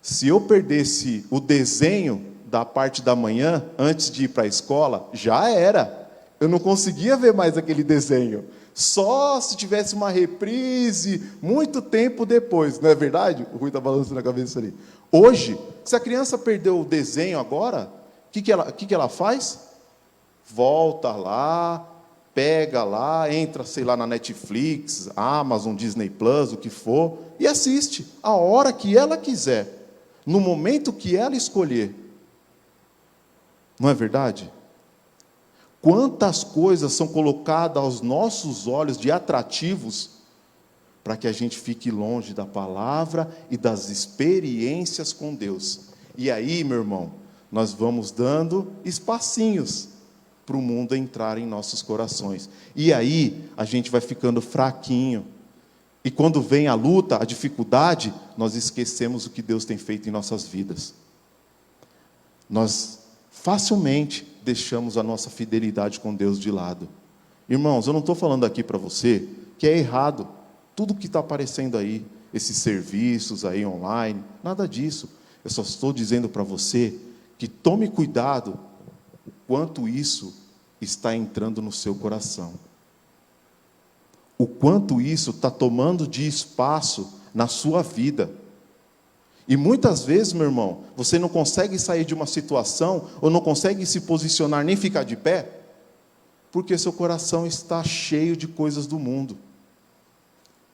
Se eu perdesse o desenho da parte da manhã, antes de ir para a escola, já era. Eu não conseguia ver mais aquele desenho. Só se tivesse uma reprise, muito tempo depois, não é verdade? O Rui está balançando a cabeça ali. Hoje, se a criança perdeu o desenho agora, o que ela faz? Volta lá, pega lá, entra, sei lá, na Netflix, Amazon, Disney Plus, o que for, e assiste a hora que ela quiser, no momento que ela escolher. Não é verdade? Quantas coisas são colocadas aos nossos olhos de atrativos para que a gente fique longe da palavra e das experiências com Deus. E aí, meu irmão, nós vamos dando espacinhos para o mundo entrar em nossos corações. E aí, a gente vai ficando fraquinho. E quando vem a luta, a dificuldade, nós esquecemos o que Deus tem feito em nossas vidas. Nós facilmente deixamos a nossa fidelidade com Deus de lado. Irmãos, eu não estou falando aqui para você que é errado tudo que está aparecendo aí, esses serviços aí online, nada disso. Eu só estou dizendo para você que tome cuidado o quanto isso está entrando no seu coração. O quanto isso está tomando de espaço na sua vida. E muitas vezes, meu irmão, você não consegue sair de uma situação, ou não consegue se posicionar, nem ficar de pé, porque seu coração está cheio de coisas do mundo.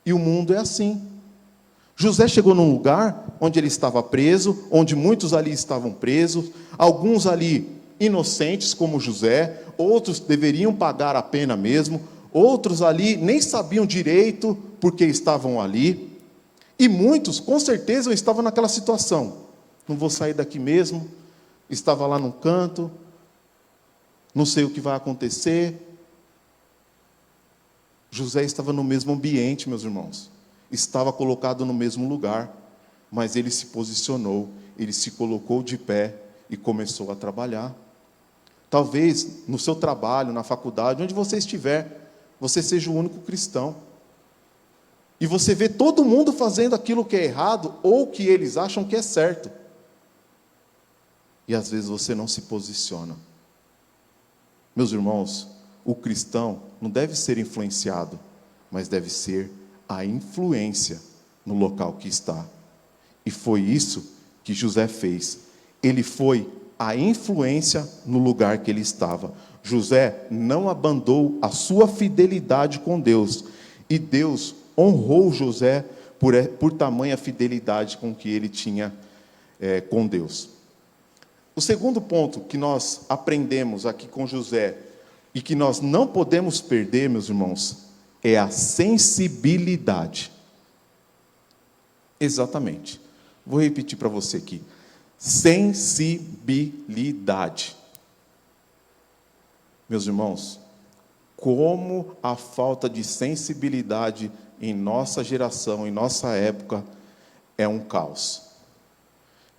E o mundo é assim. José chegou num lugar onde ele estava preso, onde muitos ali estavam presos, alguns ali inocentes, como José, outros deveriam pagar a pena mesmo, outros ali nem sabiam direito porque estavam ali. E muitos, com certeza, estavam naquela situação. Não vou sair daqui mesmo, estava lá num canto, não sei o que vai acontecer. José estava no mesmo ambiente, meus irmãos. Estava colocado no mesmo lugar, mas ele se posicionou, ele se colocou de pé e começou a trabalhar. Talvez no seu trabalho, na faculdade, onde você estiver, você seja o único cristão. E você vê todo mundo fazendo aquilo que é errado ou que eles acham que é certo. E às vezes você não se posiciona. Meus irmãos, o cristão não deve ser influenciado, mas deve ser a influência no local que está. E foi isso que José fez. Ele foi a influência no lugar que ele estava. José não abandonou a sua fidelidade com Deus. E Deus honrou José por tamanha fidelidade com que ele tinha com Deus. O segundo ponto que nós aprendemos aqui com José, e que nós não podemos perder, meus irmãos, é a sensibilidade. Exatamente. Vou repetir para você aqui. Sensibilidade. Meus irmãos, como a falta de sensibilidade em nossa geração, em nossa época, é um caos.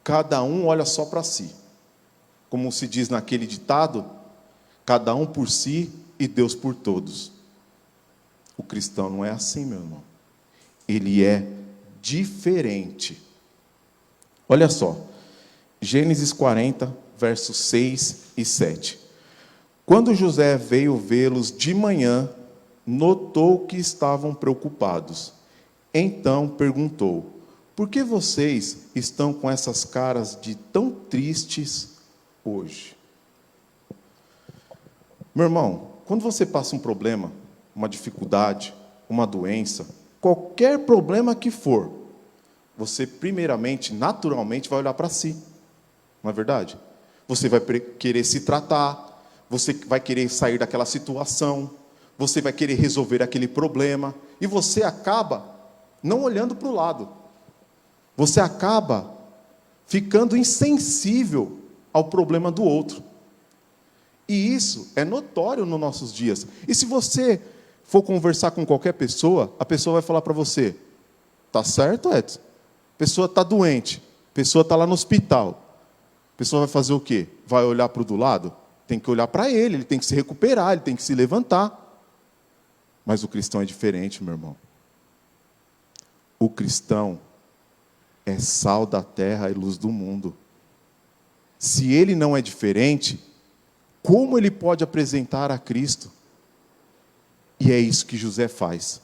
Cada um olha só para si. Como se diz naquele ditado, cada um por si e Deus por todos. O cristão não é assim, meu irmão. Ele é diferente. Olha só, Gênesis 40, versos 6 e 7. Quando José veio vê-los de manhã, notou que estavam preocupados. Então perguntou: por que vocês estão com essas caras de tão tristes hoje? Meu irmão, quando você passa um problema, uma dificuldade, uma doença, qualquer problema que for, você primeiramente, naturalmente, vai olhar para si. Não é verdade? Você vai querer se tratar, você vai querer sair daquela situação, você vai querer resolver aquele problema, e você acaba não olhando para o lado. Você acaba ficando insensível ao problema do outro. E isso é notório nos nossos dias. E se você for conversar com qualquer pessoa, a pessoa vai falar para você: tá certo, Edson? A pessoa está doente, a pessoa está lá no hospital. A pessoa vai fazer o quê? Vai olhar para o do lado? Tem que olhar para ele tem que se recuperar, ele tem que se levantar. Mas o cristão é diferente, meu irmão. O cristão é sal da terra e luz do mundo. Se ele não é diferente, como ele pode apresentar a Cristo? E é isso que José faz.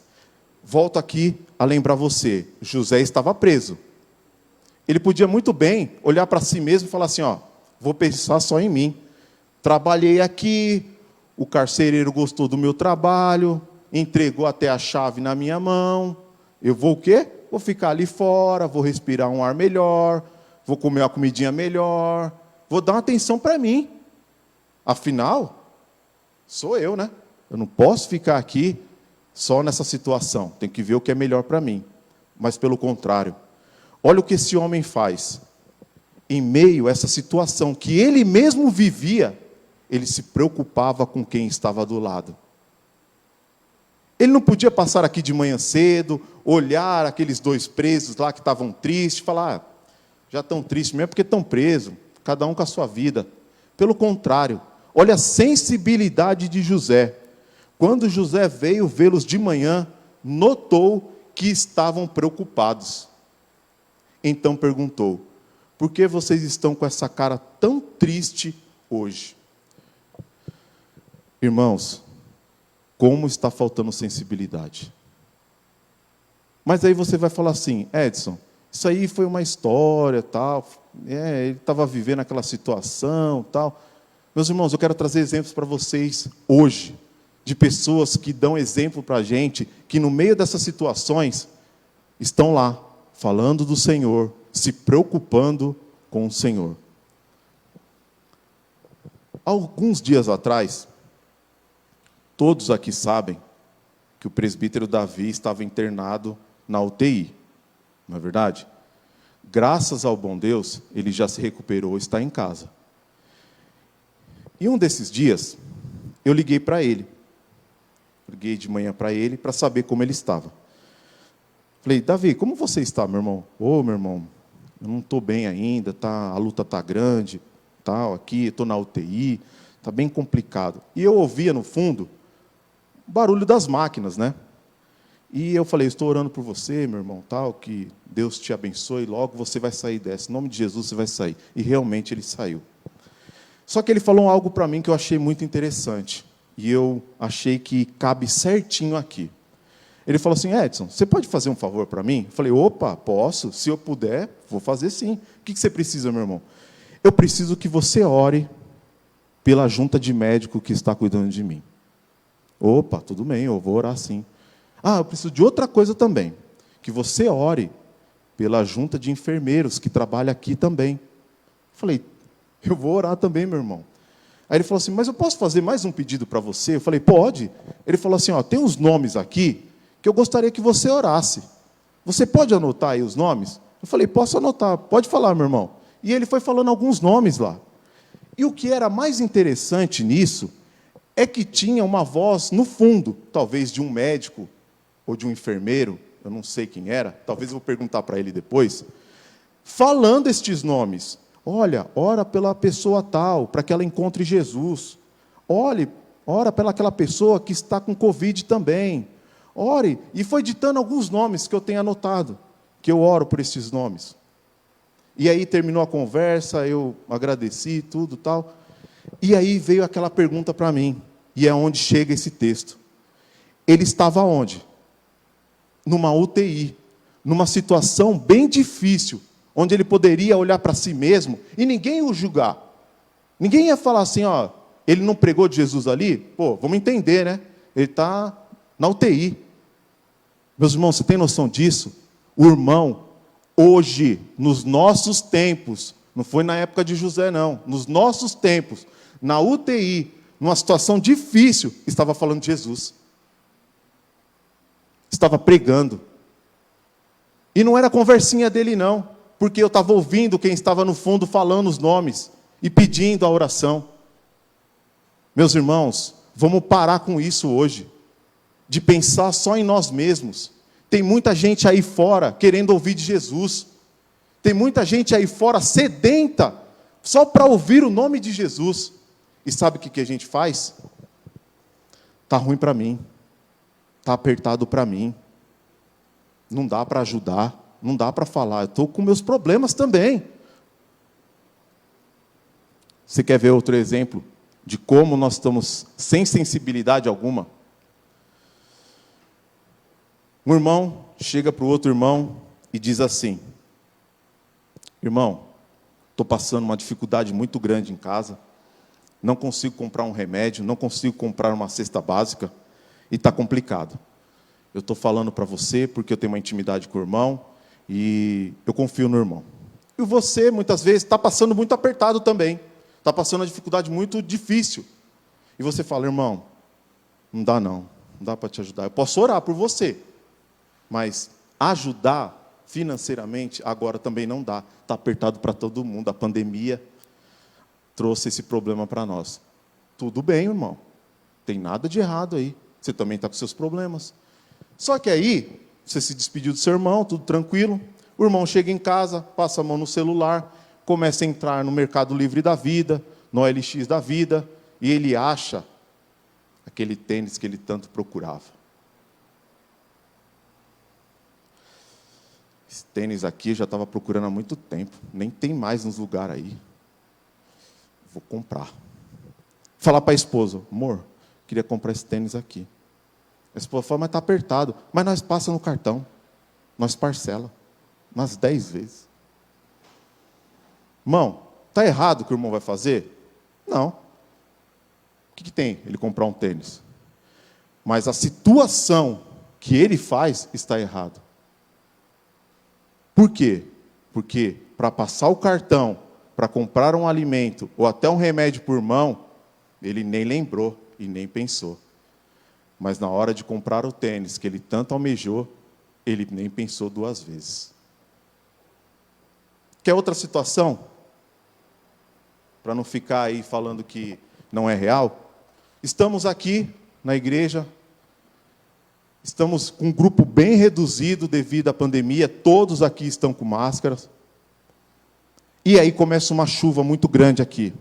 Volto aqui a lembrar você, José estava preso. Ele podia muito bem olhar para si mesmo e falar assim: vou pensar só em mim. Trabalhei aqui, o carcereiro gostou do meu trabalho, entregou até a chave na minha mão. Eu vou o quê? Vou ficar ali fora, vou respirar um ar melhor, vou comer uma comidinha melhor, vou dar uma atenção para mim. Afinal, sou eu, né? Eu não posso ficar aqui só nessa situação. Tenho que ver o que é melhor para mim. Mas pelo contrário, olha o que esse homem faz. Em meio a essa situação que ele mesmo vivia, ele se preocupava com quem estava do lado. Ele não podia passar aqui de manhã cedo, olhar aqueles dois presos lá que estavam tristes, falar: já estão tristes mesmo porque estão presos, cada um com a sua vida. Pelo contrário, olha a sensibilidade de José. Quando José veio vê-los de manhã, notou que estavam preocupados. Então perguntou: por que vocês estão com essa cara tão triste hoje? Irmãos, como está faltando sensibilidade. Mas aí você vai falar assim: Edson, Isso aí foi uma história, tal. Ele estava vivendo aquela situação, tal. Meus irmãos, eu quero trazer exemplos para vocês hoje, de pessoas que dão exemplo para a gente, que no meio dessas situações, estão lá, falando do Senhor, se preocupando com o Senhor. Alguns dias atrás, todos aqui sabem que o presbítero Davi estava internado na UTI, não é verdade? Graças ao bom Deus, ele já se recuperou, está em casa. E um desses dias, eu liguei para ele. Liguei de manhã para ele, para saber como ele estava. Falei, Davi, como você está, meu irmão? Ô, meu irmão, eu não estou bem ainda, a luta está grande, tal, aqui, estou na UTI, está bem complicado. E eu ouvia, no fundo, o barulho das máquinas, né? E eu falei, estou orando por você, meu irmão, tal, que Deus te abençoe, logo você vai sair dessa. Em nome de Jesus você vai sair. E realmente ele saiu. Só que ele falou algo para mim que eu achei muito interessante. E eu achei que cabe certinho aqui. Ele falou assim, Edson, você pode fazer um favor para mim? Eu falei, opa, posso, se eu puder, vou fazer sim. O que você precisa, meu irmão? Eu preciso que você ore pela junta de médico que está cuidando de mim. Opa, tudo bem, eu vou orar sim. Eu preciso de outra coisa também, que você ore pela junta de enfermeiros que trabalha aqui também. Eu falei, eu vou orar também, meu irmão. Aí ele falou assim, mas eu posso fazer mais um pedido para você? Eu falei, pode. Ele falou assim, tem uns nomes aqui que eu gostaria que você orasse. Você pode anotar aí os nomes? Eu falei, posso anotar, pode falar, meu irmão. E ele foi falando alguns nomes lá. E o que era mais interessante nisso é que tinha uma voz no fundo, talvez de um médico ou de um enfermeiro, eu não sei quem era, talvez eu vou perguntar para ele depois, falando estes nomes. Olha, ora pela pessoa tal, para que ela encontre Jesus. Ora pela aquela pessoa que está com Covid também. Ore, e foi ditando alguns nomes que eu tenho anotado, que eu oro por esses nomes. E aí terminou a conversa, eu agradeci, tudo tal. E aí veio aquela pergunta para mim, e é onde chega esse texto. Ele estava onde? Numa UTI, numa situação bem difícil, onde ele poderia olhar para si mesmo e ninguém ia o julgar. Ninguém ia falar assim, ele não pregou de Jesus ali? Pô, vamos entender, né? Ele está na UTI. Meus irmãos, você tem noção disso? O irmão, hoje, nos nossos tempos, não foi na época de José, não, nos nossos tempos, na UTI, numa situação difícil, estava falando de Jesus. Estava pregando. E não era conversinha dele, não, porque eu estava ouvindo quem estava no fundo falando os nomes e pedindo a oração. Meus irmãos, vamos parar com isso hoje, de pensar só em nós mesmos. Tem muita gente aí fora querendo ouvir de Jesus. Tem muita gente aí fora sedenta só para ouvir o nome de Jesus. E sabe o que a gente faz? Está ruim para mim. Está apertado para mim. Não dá para ajudar. Não dá para falar. Eu estou com meus problemas também. Você quer ver outro exemplo de como nós estamos sem sensibilidade alguma? Um irmão chega para o outro irmão e diz assim, irmão, estou passando uma dificuldade muito grande em casa, não consigo comprar um remédio, não consigo comprar uma cesta básica, e está complicado. Eu estou falando para você porque eu tenho uma intimidade com o irmão, e eu confio no irmão. E você, muitas vezes, está passando muito apertado também, está passando uma dificuldade muito difícil. E você fala, irmão, não dá para te ajudar. Eu posso orar por você, mas ajudar financeiramente agora também não dá. Está apertado para todo mundo. A pandemia trouxe esse problema para nós. Tudo bem, irmão. Tem nada de errado aí. Você também está com seus problemas. Só que aí, você se despediu do seu irmão, tudo tranquilo. O irmão chega em casa, passa a mão no celular, começa a entrar no Mercado Livre da vida, no OLX da vida, e ele acha aquele tênis que ele tanto procurava. Esse tênis aqui eu já estava procurando há muito tempo. Nem tem mais nos lugares aí. Vou comprar. Falar para a esposa, amor, queria comprar esse tênis aqui. A esposa fala, mas está apertado. Mas nós passa no cartão. Nós parcela. Umas 10 vezes. Irmão, está errado o que o irmão vai fazer? Não. O que tem ele comprar um tênis? Mas a situação que ele faz está errada. Por quê? Porque para passar o cartão, para comprar um alimento ou até um remédio por mão, ele nem lembrou e nem pensou. Mas na hora de comprar o tênis que ele tanto almejou, ele nem pensou 2 vezes. Quer outra situação? Para não ficar aí falando que não é real? Estamos aqui na igreja, estamos com um grupo bem reduzido devido à pandemia, todos aqui estão com máscaras. E aí começa uma chuva muito grande aqui.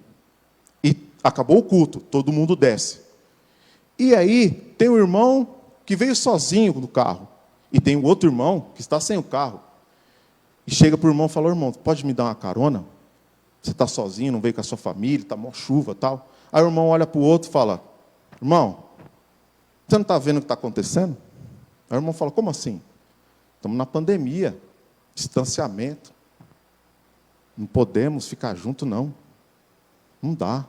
E acabou o culto, todo mundo desce. E aí tem um irmão que veio sozinho no carro. E tem um outro irmão que está sem o carro. E chega para o irmão e fala: irmão, pode me dar uma carona? Você está sozinho, não veio com a sua família, está mó chuva e tal. Aí o irmão olha para o outro e fala: irmão, você não está vendo o que está acontecendo? Aí o irmão fala: como assim? Estamos na pandemia, distanciamento. Não podemos ficar junto, não. Não dá.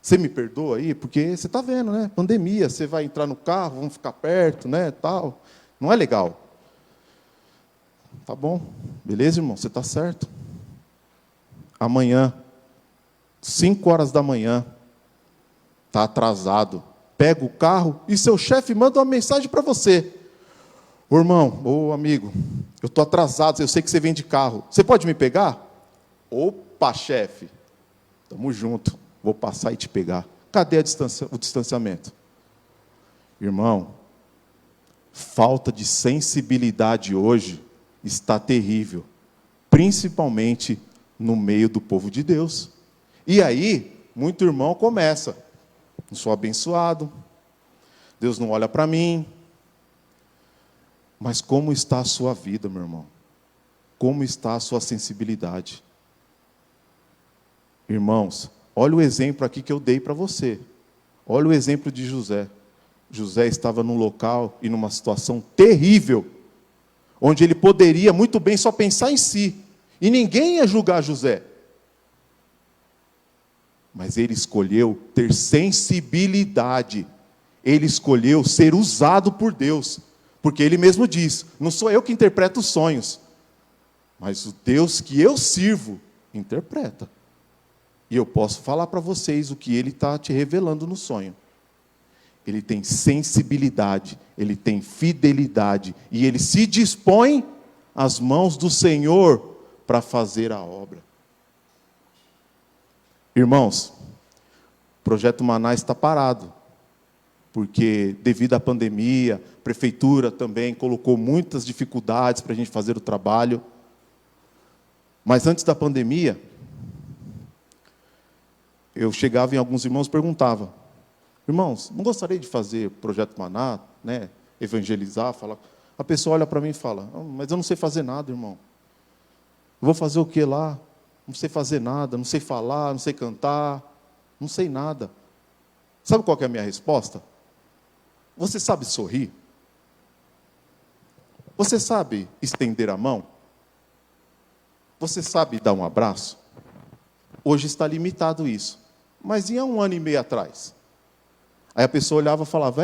Você me perdoa aí? Porque você está vendo, né? Pandemia, você vai entrar no carro, vamos ficar perto, né? Tal. Não é legal. Tá bom. Beleza, irmão? Você está certo. Amanhã, 5 horas da manhã, está atrasado. Pega o carro e seu chefe manda uma mensagem para você. Ô irmão, ô amigo, eu estou atrasado, eu sei que você vem de carro. Você pode me pegar? Opa, chefe. Tamo junto. Vou passar e te pegar. Cadê o distanciamento? Irmão, falta de sensibilidade hoje está terrível, principalmente no meio do povo de Deus. E aí, muito irmão começa: não sou abençoado, Deus não olha para mim. Mas como está a sua vida, meu irmão? Como está a sua sensibilidade? Irmãos, olha o exemplo aqui que eu dei para você. Olha o exemplo de José. José estava num local e numa situação terrível, onde ele poderia muito bem só pensar em si, e ninguém ia julgar José. Mas ele escolheu ter sensibilidade. Ele escolheu ser usado por Deus, porque ele mesmo diz: não sou eu que interpreto os sonhos, mas o Deus que eu sirvo interpreta. E eu posso falar para vocês o que ele está te revelando no sonho. Ele tem sensibilidade, ele tem fidelidade, e ele se dispõe às mãos do Senhor para fazer a obra. Irmãos, o Projeto Maná está parado, porque devido à pandemia, a prefeitura também colocou muitas dificuldades para a gente fazer o trabalho. Mas antes da pandemia, eu chegava em alguns irmãos e perguntava: irmãos, não gostaria de fazer Projeto Maná, né? Evangelizar, falar? A pessoa olha para mim e fala: mas eu não sei fazer nada, irmão. Eu vou fazer o que lá? Não sei fazer nada, não sei falar, não sei cantar, não sei nada. Sabe qual que é a minha resposta? Você sabe sorrir? Você sabe estender a mão? Você sabe dar um abraço? Hoje está limitado isso. Mas e há 1 ano e meio atrás? Aí a pessoa olhava e falava: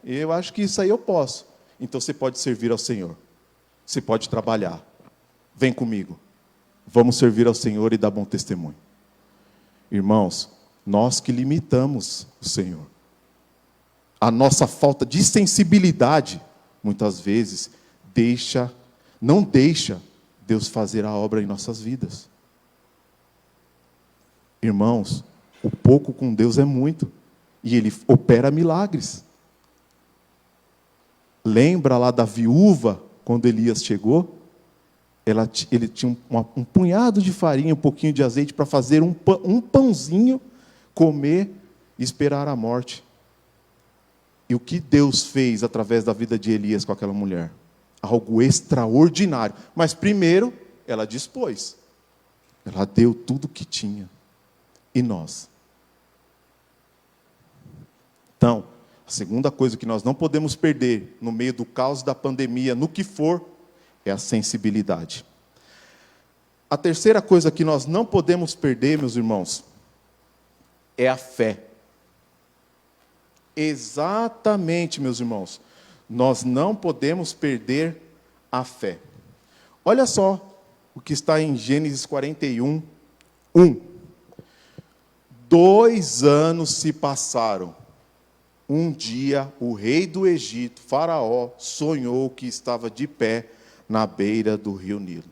eu acho que isso aí eu posso. Então você pode servir ao Senhor. Você pode trabalhar. Vem comigo. Vamos servir ao Senhor e dar bom testemunho. Irmãos, nós que limitamos o Senhor. A nossa falta de sensibilidade, muitas vezes, não deixa Deus fazer a obra em nossas vidas. Irmãos, o pouco com Deus é muito. E Ele opera milagres. Lembra lá da viúva, quando Elias chegou? Ele tinha um punhado de farinha, um pouquinho de azeite para fazer um pãozinho, comer e esperar a morte. E o que Deus fez através da vida de Elias com aquela mulher? Algo extraordinário. Mas primeiro, ela dispôs. Ela deu tudo o que tinha. E nós? Então, a segunda coisa que nós não podemos perder no meio do caos da pandemia, no que for, é a sensibilidade. A terceira coisa que nós não podemos perder, meus irmãos, é a fé. Exatamente, meus irmãos. Nós não podemos perder a fé. Olha só o que está em Gênesis 41, 1. 2 anos se passaram. Um dia, o rei do Egito, Faraó, sonhou que estava de pé na beira do rio Nilo.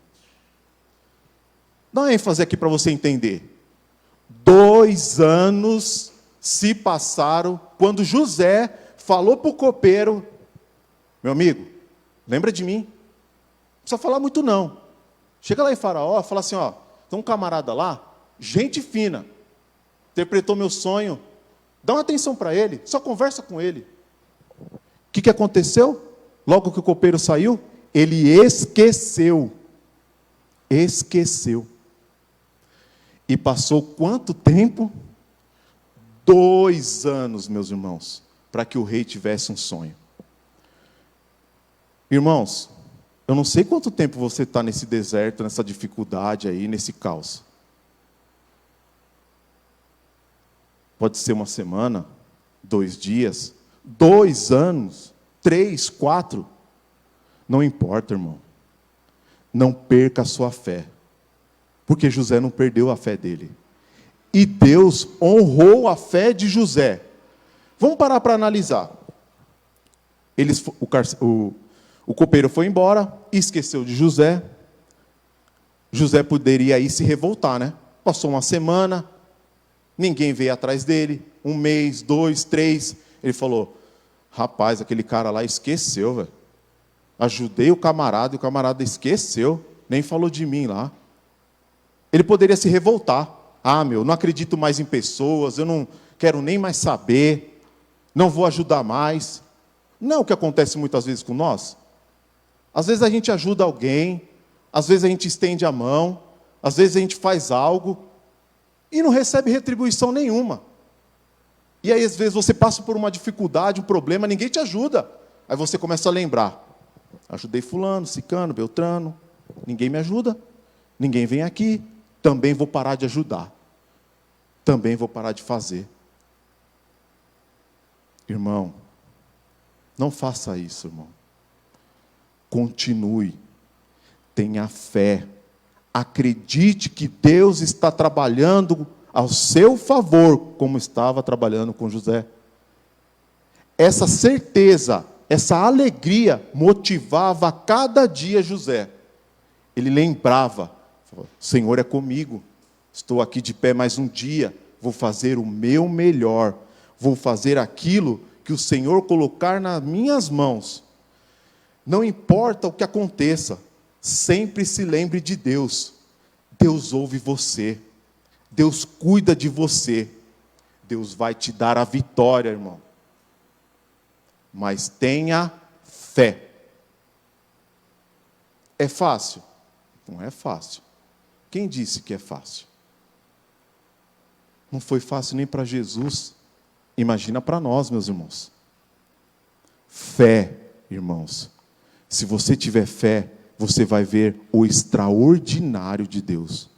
Dá uma ênfase aqui para você entender. 2 anos se passaram quando José falou para o copeiro: meu amigo, lembra de mim? Não precisa falar muito não. Chega lá em Faraó, fala assim, ó, tem um camarada lá, gente fina, interpretou meu sonho, dá uma atenção para ele, só conversa com ele. O que aconteceu? Logo que o copeiro saiu, ele esqueceu. Esqueceu. E passou quanto tempo? 2 anos, meus irmãos, para que o rei tivesse um sonho. Irmãos, eu não sei quanto tempo você está nesse deserto, nessa dificuldade aí, nesse caos. Pode ser uma semana, 2 dias, 2 anos, 3, 4. Não importa, irmão. Não perca a sua fé. Porque José não perdeu a fé dele. E Deus honrou a fé de José. Vamos parar para analisar. O copeiro foi embora, esqueceu de José. José poderia aí se revoltar, né? Passou uma semana, ninguém veio atrás dele. 1 mês, 2, 3. Ele falou, rapaz, aquele cara lá esqueceu, velho. Ajudei o camarada e o camarada esqueceu. Nem falou de mim lá. Ele poderia se revoltar. Ah, não acredito mais em pessoas, eu não quero nem mais saber, não vou ajudar mais. Não é o que acontece muitas vezes com nós? Às vezes a gente ajuda alguém, às vezes a gente estende a mão, às vezes a gente faz algo e não recebe retribuição nenhuma. E aí às vezes você passa por uma dificuldade, um problema, ninguém te ajuda. Aí você começa a lembrar, ajudei fulano, cicano, beltrano, ninguém me ajuda, ninguém vem aqui, também vou parar de ajudar, também vou parar de fazer. Irmão, não faça isso, irmão. Continue, tenha fé, acredite que Deus está trabalhando ao seu favor, como estava trabalhando com José. Essa certeza, essa alegria motivava a cada dia José. Ele lembrava, o Senhor é comigo, estou aqui de pé mais um dia, vou fazer o meu melhor, vou fazer aquilo que o Senhor colocar nas minhas mãos. Não importa o que aconteça, sempre se lembre de Deus. Deus ouve você, Deus cuida de você, Deus vai te dar a vitória, irmão. Mas tenha fé. É fácil? Não é fácil. Quem disse que é fácil? Não foi fácil nem para Jesus. Imagina para nós, meus irmãos. Fé, irmãos. Se você tiver fé, você vai ver o extraordinário de Deus.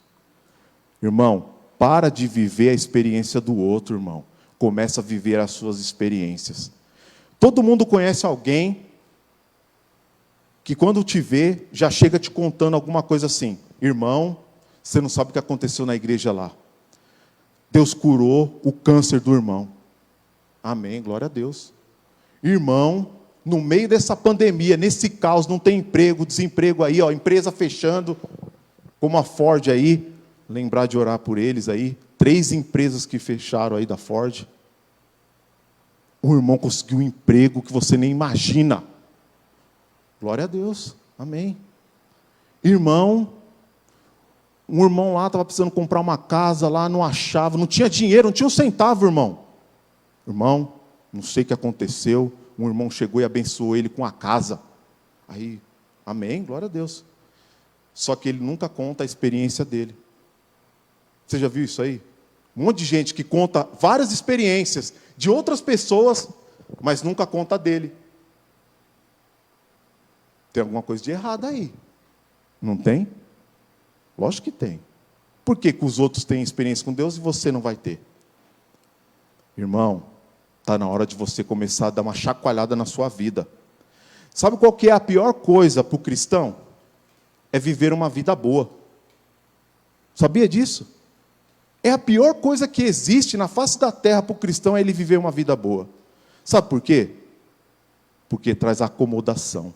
Irmão, para de viver a experiência do outro, irmão. Começa a viver as suas experiências. Todo mundo conhece alguém que quando te vê, já chega te contando alguma coisa assim. Irmão, você não sabe o que aconteceu na igreja lá. Deus curou o câncer do irmão. Amém, glória a Deus. Irmão, no meio dessa pandemia, nesse caos, não tem emprego, desemprego aí, ó, empresa fechando, como a Ford aí, lembrar de orar por eles aí, 3 empresas que fecharam aí da Ford. O irmão conseguiu um emprego que você nem imagina. Glória a Deus, amém. Irmão, um irmão lá estava precisando comprar uma casa lá, não achava, não tinha dinheiro, não tinha um centavo, irmão. Irmão, não sei o que aconteceu, um irmão chegou e abençoou ele com a casa. Aí, amém, glória a Deus. Só que ele nunca conta a experiência dele. Você já viu isso aí? Um monte de gente que conta várias experiências de outras pessoas, mas nunca conta a dele. Tem alguma coisa de errado aí. Não tem? Lógico que tem. Por que que os outros têm experiência com Deus e você não vai ter? Irmão, está na hora de você começar a dar uma chacoalhada na sua vida. Sabe qual que é a pior coisa para o cristão? É viver uma vida boa. Sabia disso? É a pior coisa que existe na face da terra para o cristão, é ele viver uma vida boa. Sabe por quê? Porque traz acomodação.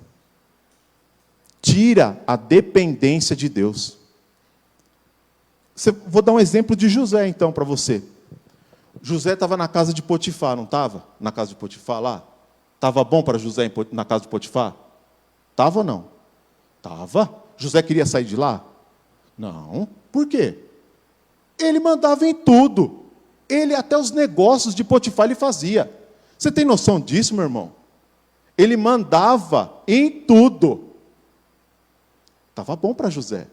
Tira a dependência de Deus. Vou dar um exemplo de José, então, para você. José estava na casa de Potifar, não estava? Na casa de Potifar lá? Estava bom para José na casa de Potifar? Estava ou não? Estava. José queria sair de lá? Não. Por quê? Ele mandava em tudo. Ele, até os negócios de Potifar, ele fazia. Você tem noção disso, meu irmão? Ele mandava em tudo. Estava bom para José.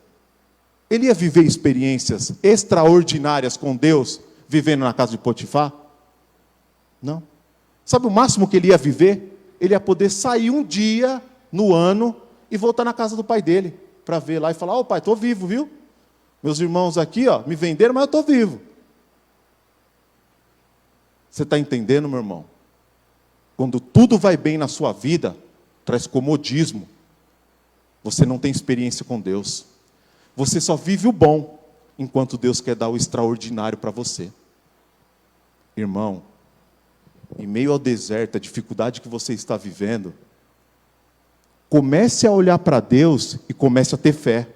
Ele ia viver experiências extraordinárias com Deus, vivendo na casa de Potifar? Não. Sabe o máximo que ele ia viver? Ele ia poder sair um dia no ano e voltar na casa do pai dele, para ver lá e falar: ó, pai, estou vivo, viu? Meus irmãos aqui, ó, me venderam, mas eu estou vivo. Você está entendendo, meu irmão? Quando tudo vai bem na sua vida, traz comodismo. Você não tem experiência com Deus. Você só vive o bom, enquanto Deus quer dar o extraordinário para você. Irmão, em meio ao deserto, a dificuldade que você está vivendo, comece a olhar para Deus e comece a ter fé.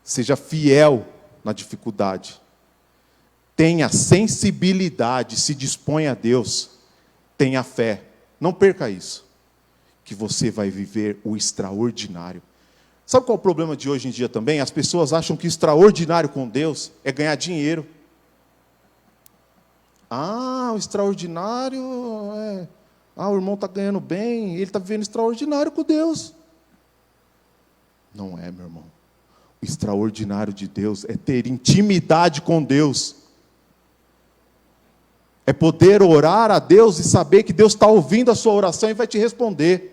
Seja fiel na dificuldade. Tenha sensibilidade, se disponha a Deus. Tenha fé. Não perca isso. Que você vai viver o extraordinário. Sabe qual é o problema de hoje em dia também? As pessoas acham que o extraordinário com Deus é ganhar dinheiro. Ah, o extraordinário é... Ah, o irmão está ganhando bem, ele está vivendo extraordinário com Deus. Não é, meu irmão. O extraordinário de Deus é ter intimidade com Deus. É poder orar a Deus e saber que Deus está ouvindo a sua oração e vai te responder.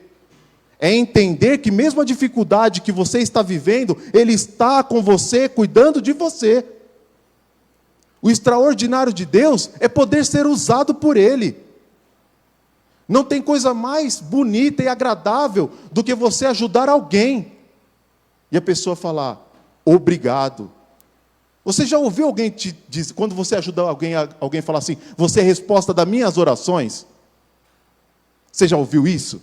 É entender que mesmo a dificuldade que você está vivendo, Ele está com você, cuidando de você. O extraordinário de Deus é poder ser usado por Ele. Não tem coisa mais bonita e agradável do que você ajudar alguém e a pessoa falar: obrigado. Você já ouviu alguém te dizer, quando você ajuda alguém falar assim: você é a resposta das minhas orações? Você já ouviu isso?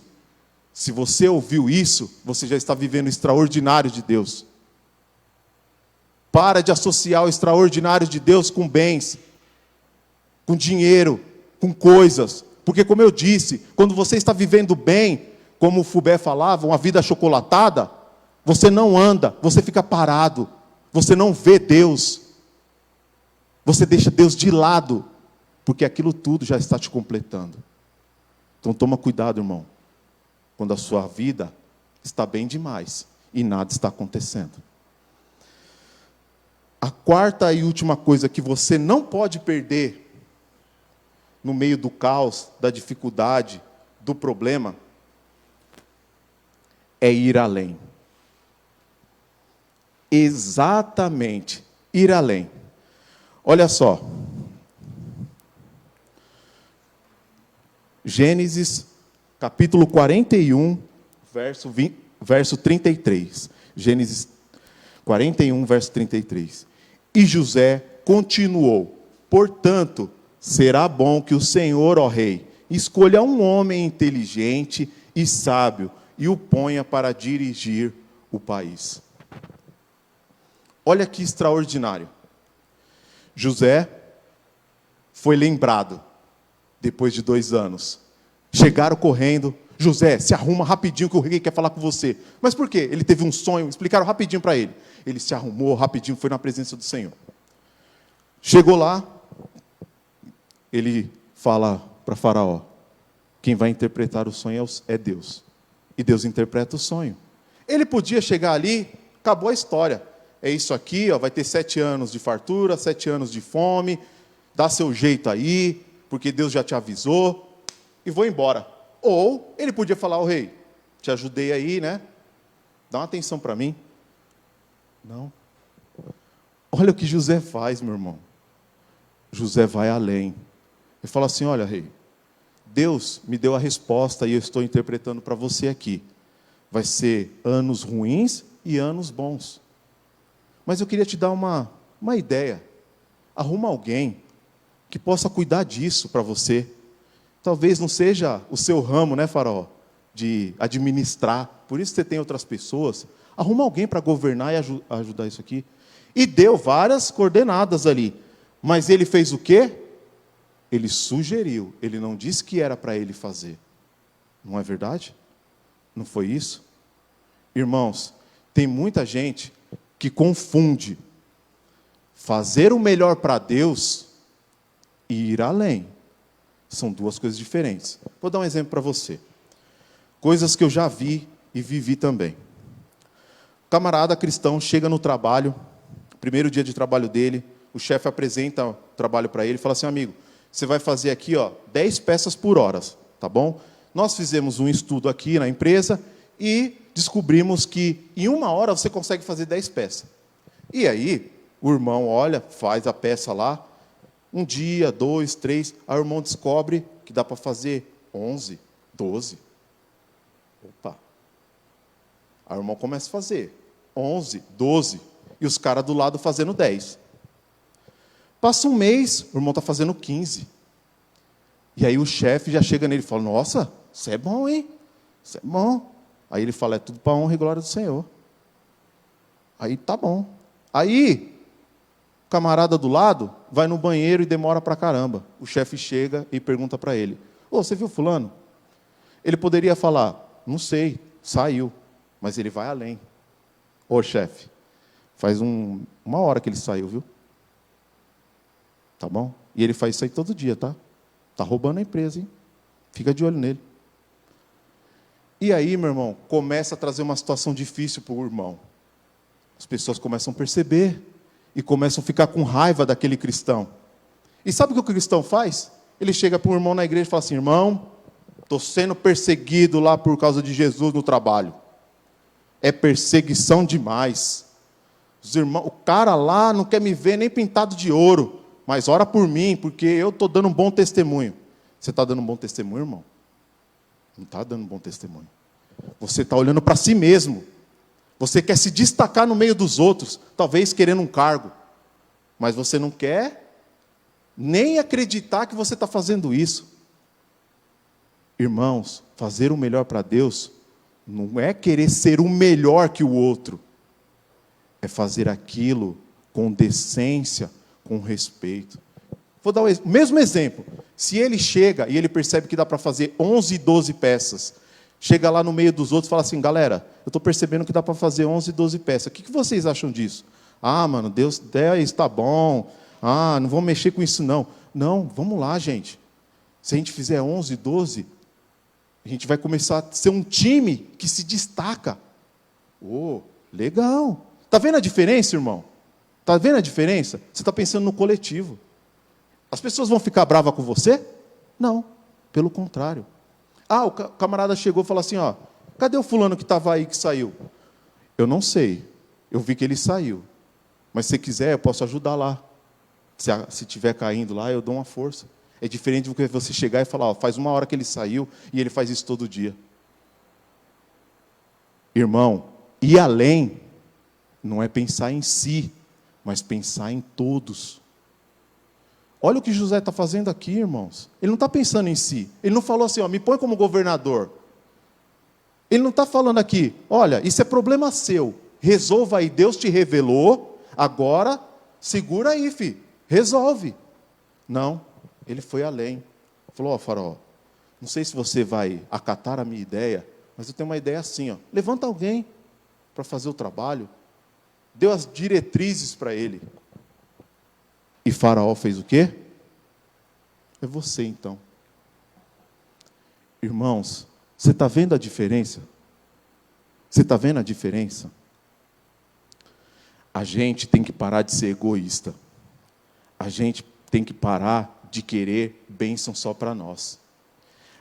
Se você ouviu isso, você já está vivendo o extraordinário de Deus. Para de associar o extraordinário de Deus com bens, com dinheiro, com coisas. Porque, como eu disse, quando você está vivendo bem, como o Fubé falava, uma vida achocolatada, você não anda, você fica parado, você não vê Deus. Você deixa Deus de lado, porque aquilo tudo já está te completando. Então toma cuidado, irmão, quando a sua vida está bem demais e nada está acontecendo. A quarta e última coisa que você não pode perder no meio do caos, da dificuldade, do problema, é ir além. Exatamente, ir além. Olha só. Gênesis, capítulo 41, verso 33. Gênesis 41, verso 33. E José continuou: portanto, será bom que o Senhor, ó rei, escolha um homem inteligente e sábio e o ponha para dirigir o país. Olha que extraordinário. José foi lembrado depois de 2 anos. Chegaram correndo: José, se arruma rapidinho que o rei quer falar com você. Mas por quê? Ele teve um sonho, explicaram rapidinho para ele. Ele se arrumou rapidinho, foi na presença do Senhor. Chegou lá, ele fala para Faraó: quem vai interpretar o sonho é Deus. E Deus interpreta o sonho. Ele podia chegar ali, acabou a história. É isso aqui, ó, vai ter 7 anos de fartura, 7 anos de fome, dá seu jeito aí, porque Deus já te avisou, e vou embora. Ou ele podia falar: ô rei, te ajudei aí, né? Dá uma atenção para mim. Não. Olha o que José faz, meu irmão. José vai além. Ele fala assim, olha, rei, Deus me deu a resposta e eu estou interpretando para você aqui. Vai ser anos ruins e anos bons. Mas eu queria te dar uma ideia. Arruma alguém que possa cuidar disso para você. Talvez não seja o seu ramo, né, Faraó? De administrar. Por isso você tem outras pessoas. Arruma alguém para governar e ajudar isso aqui. E deu várias coordenadas ali. Mas ele fez o quê? Ele sugeriu. Ele não disse que era para ele fazer. Não é verdade? Não foi isso? Irmãos, tem muita gente que confunde fazer o melhor para Deus e ir além. São duas coisas diferentes. Vou dar um exemplo para você. Coisas que eu já vi e vivi também. O camarada cristão chega no trabalho, primeiro dia de trabalho dele, o chefe apresenta o trabalho para ele e fala assim, amigo, você vai fazer aqui 10 peças por hora, tá bom? Nós fizemos um estudo aqui na empresa e descobrimos que em 1 hora você consegue fazer 10 peças. E aí, o irmão olha, faz a peça lá, 1 dia, 2, 3, aí o irmão descobre que dá para fazer 11, 12. Opa! Aí o irmão começa a fazer 11, 12, e os caras do lado fazendo 10. Passa um mês, o irmão está fazendo 15. E aí o chefe já chega nele e fala, nossa, você é bom, hein? Você é bom. Aí ele fala, é tudo para a honra e glória do Senhor. Aí tá bom. Aí, o camarada do lado vai no banheiro e demora pra caramba. O chefe chega e pergunta para ele, ô, você viu fulano? Ele poderia falar, não sei, saiu. Mas ele vai além. Ô, chefe, faz 1 hora que ele saiu, viu? Tá bom? E ele faz isso aí todo dia, tá? Tá roubando a empresa, hein? Fica de olho nele. E aí, meu irmão, começa a trazer uma situação difícil para o irmão. As pessoas começam a perceber e começam a ficar com raiva daquele cristão. E sabe o que o cristão faz? Ele chega para um irmão na igreja e fala assim, irmão, estou sendo perseguido lá por causa de Jesus no trabalho. É perseguição demais. Os irmãos, o cara lá não quer me ver nem pintado de ouro, mas ora por mim, porque eu estou dando um bom testemunho. Você está dando um bom testemunho, irmão? Não está dando um bom testemunho. Você está olhando para si mesmo. Você quer se destacar no meio dos outros, talvez querendo um cargo. Mas você não quer nem acreditar que você está fazendo isso. Irmãos, fazer o melhor para Deus não é querer ser o melhor que o outro. É fazer aquilo com decência, com respeito. Vou dar o mesmo exemplo. Se ele chega e ele percebe que dá para fazer 11, 12 peças, chega lá no meio dos outros e fala assim, galera, eu estou percebendo que dá para fazer 11, 12 peças. O que vocês acham disso? Ah, mano, Deus, 10 está bom. Ah, não vamos mexer com isso não. Não, vamos lá, gente. Se a gente fizer 11, 12, a gente vai começar a ser um time que se destaca. Oh, legal. Está vendo a diferença, irmão? Está vendo a diferença? Você está pensando no coletivo. As pessoas vão ficar bravas com você? Não, pelo contrário. Ah, o camarada chegou e falou assim, ó, cadê o fulano que estava aí, que saiu? Eu não sei, eu vi que ele saiu. Mas se você quiser, eu posso ajudar lá. Se estiver caindo lá, eu dou uma força. É diferente do que você chegar e falar, ó, faz 1 hora que ele saiu e ele faz isso todo dia. Irmão, ir além não é pensar em si, mas pensar em todos. Olha o que José está fazendo aqui, irmãos. Ele não está pensando em si. Ele não falou assim, ó, me põe como governador. Ele não está falando aqui, olha, isso é problema seu. Resolva aí, Deus te revelou, agora segura aí, filho, resolve. Não, ele foi além. Falou, ó, Faraó, não sei se você vai acatar a minha ideia, mas eu tenho uma ideia assim, ó. Levanta alguém para fazer o trabalho. Deu as diretrizes para ele. E Faraó fez o quê? É você, então. Irmãos, você está vendo a diferença? Você está vendo a diferença? A gente tem que parar de ser egoísta. A gente tem que parar de querer bênção só para nós.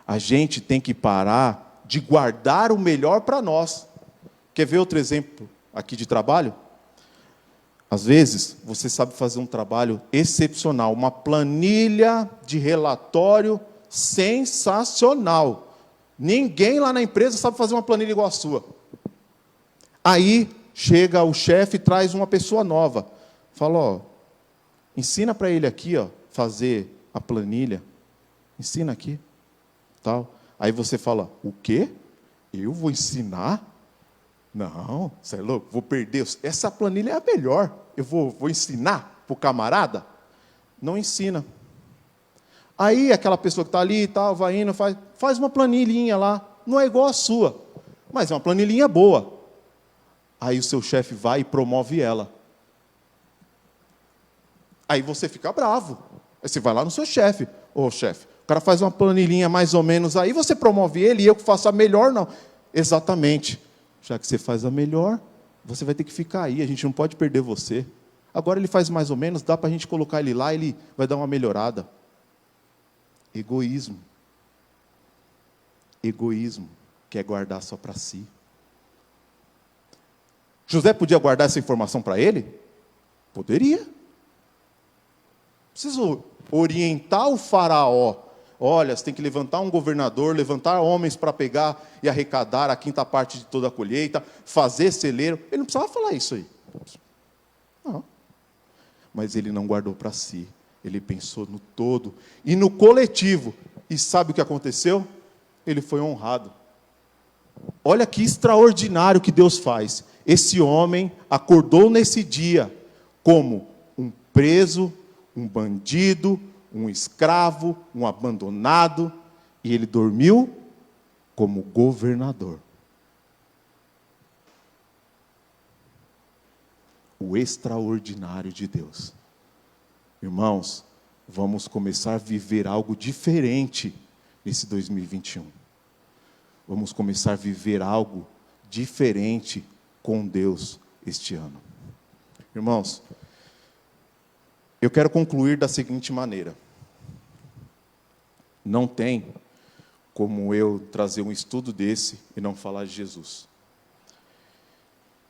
A gente tem que parar de guardar o melhor para nós. Quer ver outro exemplo aqui de trabalho? Às vezes, você sabe fazer um trabalho excepcional, uma planilha de relatório sensacional. Ninguém lá na empresa sabe fazer uma planilha igual a sua. Aí, chega o chefe e traz uma pessoa nova. Fala, ó, ensina para ele aqui, ó, fazer a planilha. Ensina aqui. Tal. Aí você fala, o quê? Eu vou ensinar? Não, você é louco, vou perder. Essa planilha é a melhor. Eu vou ensinar para o camarada? Não ensina. Aí aquela pessoa que está ali e tal, vai indo, faz uma planilhinha lá. Não é igual a sua, mas é uma planilhinha boa. Aí o seu chefe vai e promove ela. Aí você fica bravo. Aí você vai lá no seu chefe. Ô, chefe, o cara faz uma planilhinha mais ou menos aí, você promove ele e eu que faço a melhor, não. Exatamente. Já que você faz a melhor, você vai ter que ficar aí, a gente não pode perder você. Agora ele faz mais ou menos, dá para a gente colocar ele lá, ele vai dar uma melhorada. Egoísmo. Egoísmo, quer guardar só para si. José podia guardar essa informação para ele? Poderia. Preciso orientar o faraó. Olha, você tem que levantar um governador, levantar homens para pegar e arrecadar a quinta parte de toda a colheita, fazer celeiro. Ele não precisava falar isso aí. Não. Mas ele não guardou para si. Ele pensou no todo e no coletivo. E sabe o que aconteceu? Ele foi honrado. Olha que extraordinário que Deus faz. Esse homem acordou nesse dia como um preso, um bandido, um escravo, um abandonado, e ele dormiu como governador. O extraordinário de Deus. Irmãos, vamos começar a viver algo diferente nesse 2021. Vamos começar a viver algo diferente com Deus este ano. Irmãos, eu quero concluir da seguinte maneira. Não tem como eu trazer um estudo desse e não falar de Jesus.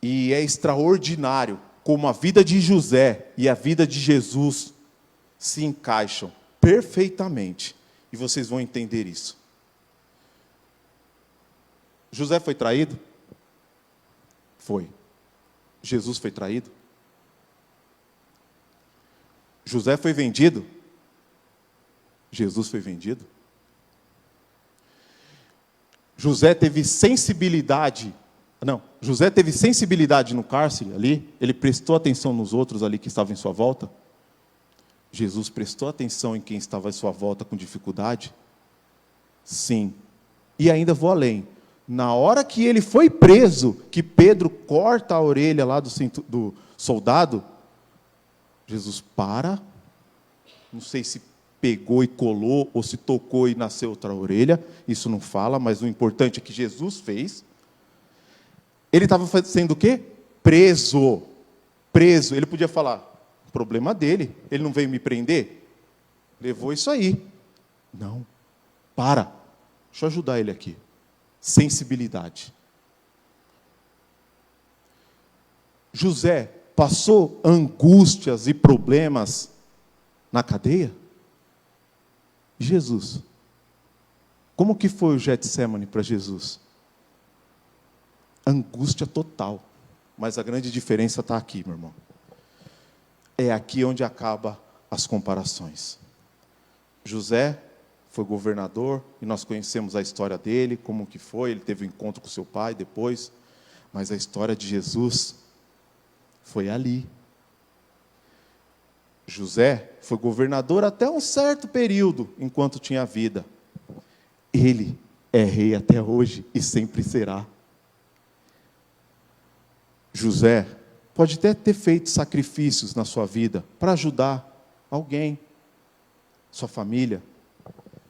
E é extraordinário como a vida de José e a vida de Jesus se encaixam perfeitamente. E vocês vão entender isso. José foi traído? Foi. Jesus foi traído? José foi vendido? Jesus foi vendido? José teve sensibilidade. Não, José teve sensibilidade no cárcere ali? Ele prestou atenção nos outros ali que estavam em sua volta? Jesus prestou atenção em quem estava em sua volta com dificuldade? Sim. E ainda vou além. Na hora que ele foi preso, que Pedro corta a orelha lá do soldado, Jesus para, não sei se pegou e colou, ou se tocou e nasceu outra orelha, isso não fala, mas o importante é que Jesus fez. Ele estava sendo o quê? Preso. Preso. Ele podia falar, problema dele, ele não veio me prender? Levou isso aí. Não. Para. Deixa eu ajudar ele aqui. Sensibilidade. José passou angústias e problemas na cadeia? Jesus. Como que foi o Getsemane para Jesus? Angústia total. Mas a grande diferença está aqui, meu irmão. É aqui onde acaba as comparações. José foi governador, e nós conhecemos a história dele, como que foi, ele teve um encontro com seu pai depois, mas a história de Jesus foi ali. José foi governador até um certo período, enquanto tinha vida. Ele é rei até hoje e sempre será. José pode até ter feito sacrifícios na sua vida para ajudar alguém, sua família,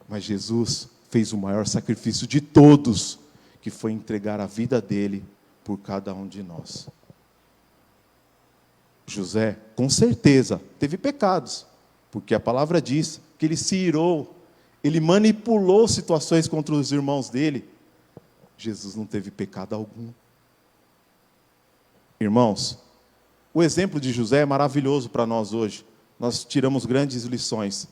mas Jesus fez o maior sacrifício de todos, que foi entregar a vida dele por cada um de nós. José, com certeza, teve pecados, porque a palavra diz que ele se irou, ele manipulou situações contra os irmãos dele. Jesus não teve pecado algum. Irmãos, O exemplo de José é maravilhoso para nós hoje. Nós tiramos grandes lições.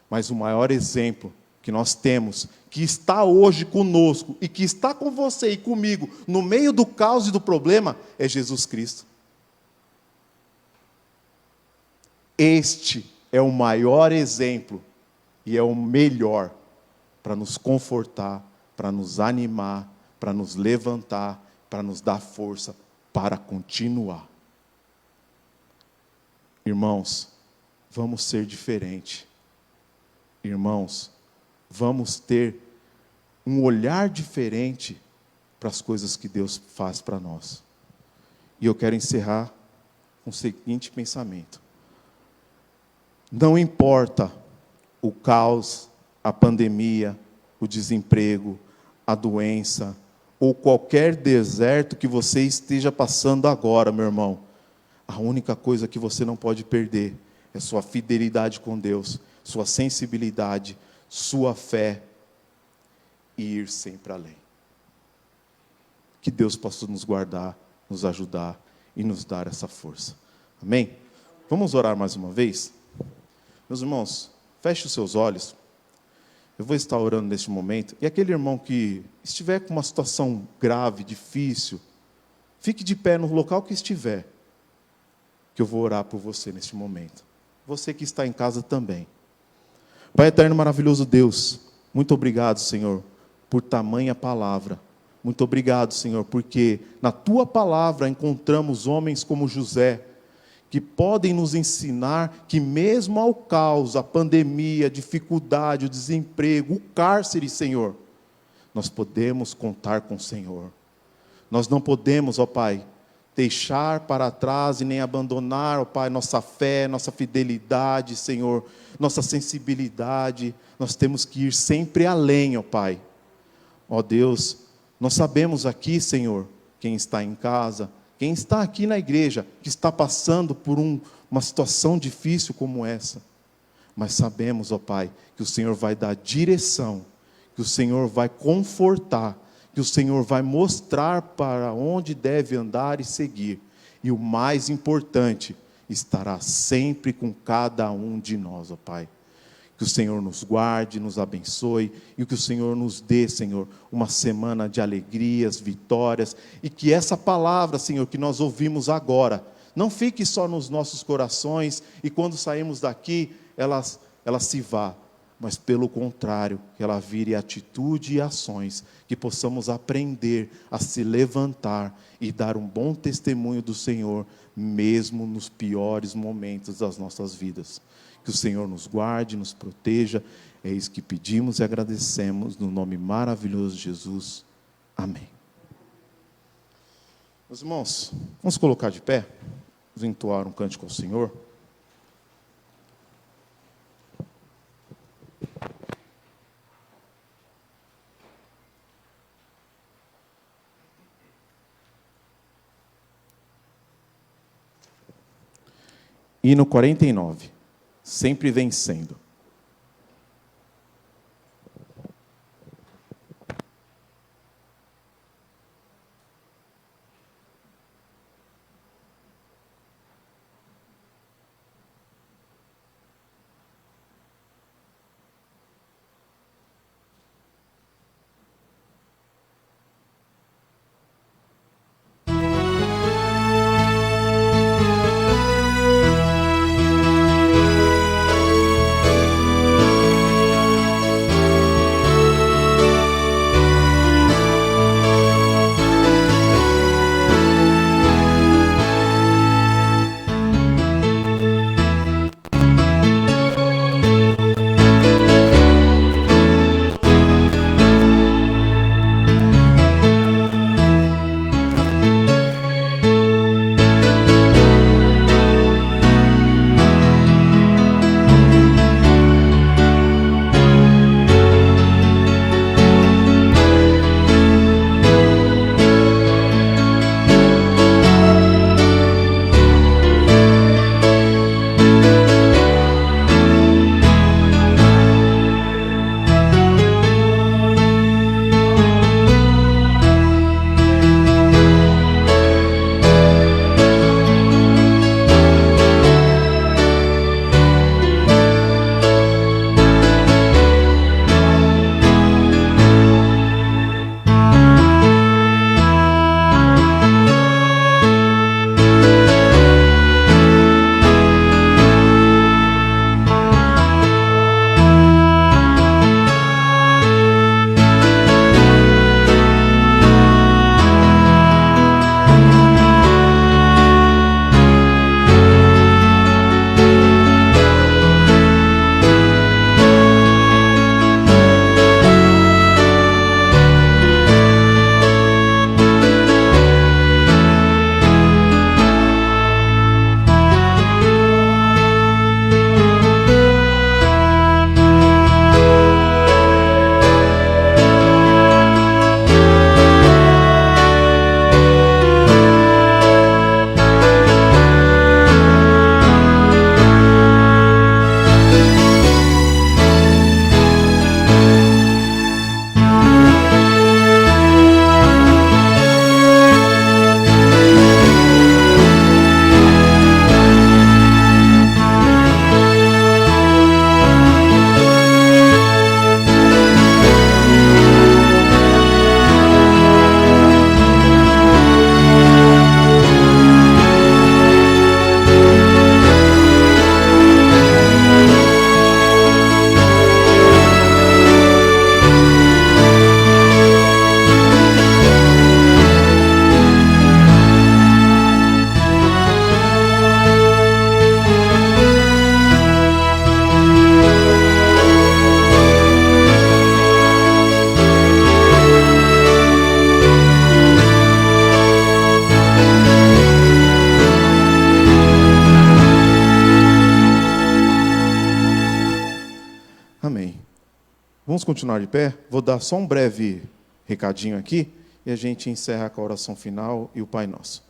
Mas o maior exemplo que nós temos, que está hoje conosco e que está com você e comigo, no meio do caos e do problema, é Jesus Cristo. Este é o maior exemplo e é o melhor para nos confortar, para nos animar, para nos levantar, para nos dar força para continuar. Irmãos, vamos ser diferentes. Irmãos, vamos ter um olhar diferente para as coisas que Deus faz para nós. E eu quero encerrar com o seguinte pensamento. Não importa o caos, a pandemia, o desemprego, a doença, ou qualquer deserto que você esteja passando agora, meu irmão. A única coisa que você não pode perder é sua fidelidade com Deus, sua sensibilidade, sua fé e ir sempre além. Que Deus possa nos guardar, nos ajudar e nos dar essa força. Amém? Vamos orar mais uma vez? Meus irmãos, feche os seus olhos. Eu vou estar orando neste momento. E aquele irmão que estiver com uma situação grave, difícil, fique de pé no local que estiver, que eu vou orar por você neste momento. Você que está em casa também. Pai eterno, maravilhoso Deus, muito obrigado, Senhor, por tamanha palavra. Muito obrigado, Senhor, porque na Tua palavra encontramos homens como José, que podem nos ensinar que mesmo ao caos, a pandemia, a dificuldade, o desemprego, o cárcere, Senhor, nós podemos contar com o Senhor. Nós não podemos, ó Pai, deixar para trás e nem abandonar, ó Pai, nossa fé, nossa fidelidade, Senhor, nossa sensibilidade. Nós temos que ir sempre além, ó Pai. Ó Deus, nós sabemos aqui, Senhor, quem está em casa, quem está aqui na igreja, que está passando por uma situação difícil como essa. Mas sabemos, ó Pai, que o Senhor vai dar direção, que o Senhor vai confortar, que o Senhor vai mostrar para onde deve andar e seguir. E o mais importante, estará sempre com cada um de nós, ó Pai. Que o Senhor nos guarde, nos abençoe, e que o Senhor nos dê, Senhor, uma semana de alegrias, vitórias, e que essa palavra, Senhor, que nós ouvimos agora, não fique só nos nossos corações, e quando sairmos daqui, ela se vá, mas pelo contrário, que ela vire atitude e ações, que possamos aprender a se levantar e dar um bom testemunho do Senhor, mesmo nos piores momentos das nossas vidas. Que o Senhor nos guarde, nos proteja. É isso que pedimos e agradecemos no nome maravilhoso de Jesus. Amém. Meus irmãos, vamos colocar de pé, vamos entoar um cântico ao Senhor. Hino 49. Sempre vencendo. Vamos continuar de pé? Vou dar só um breve recadinho aqui e a gente encerra com a oração final e o Pai Nosso.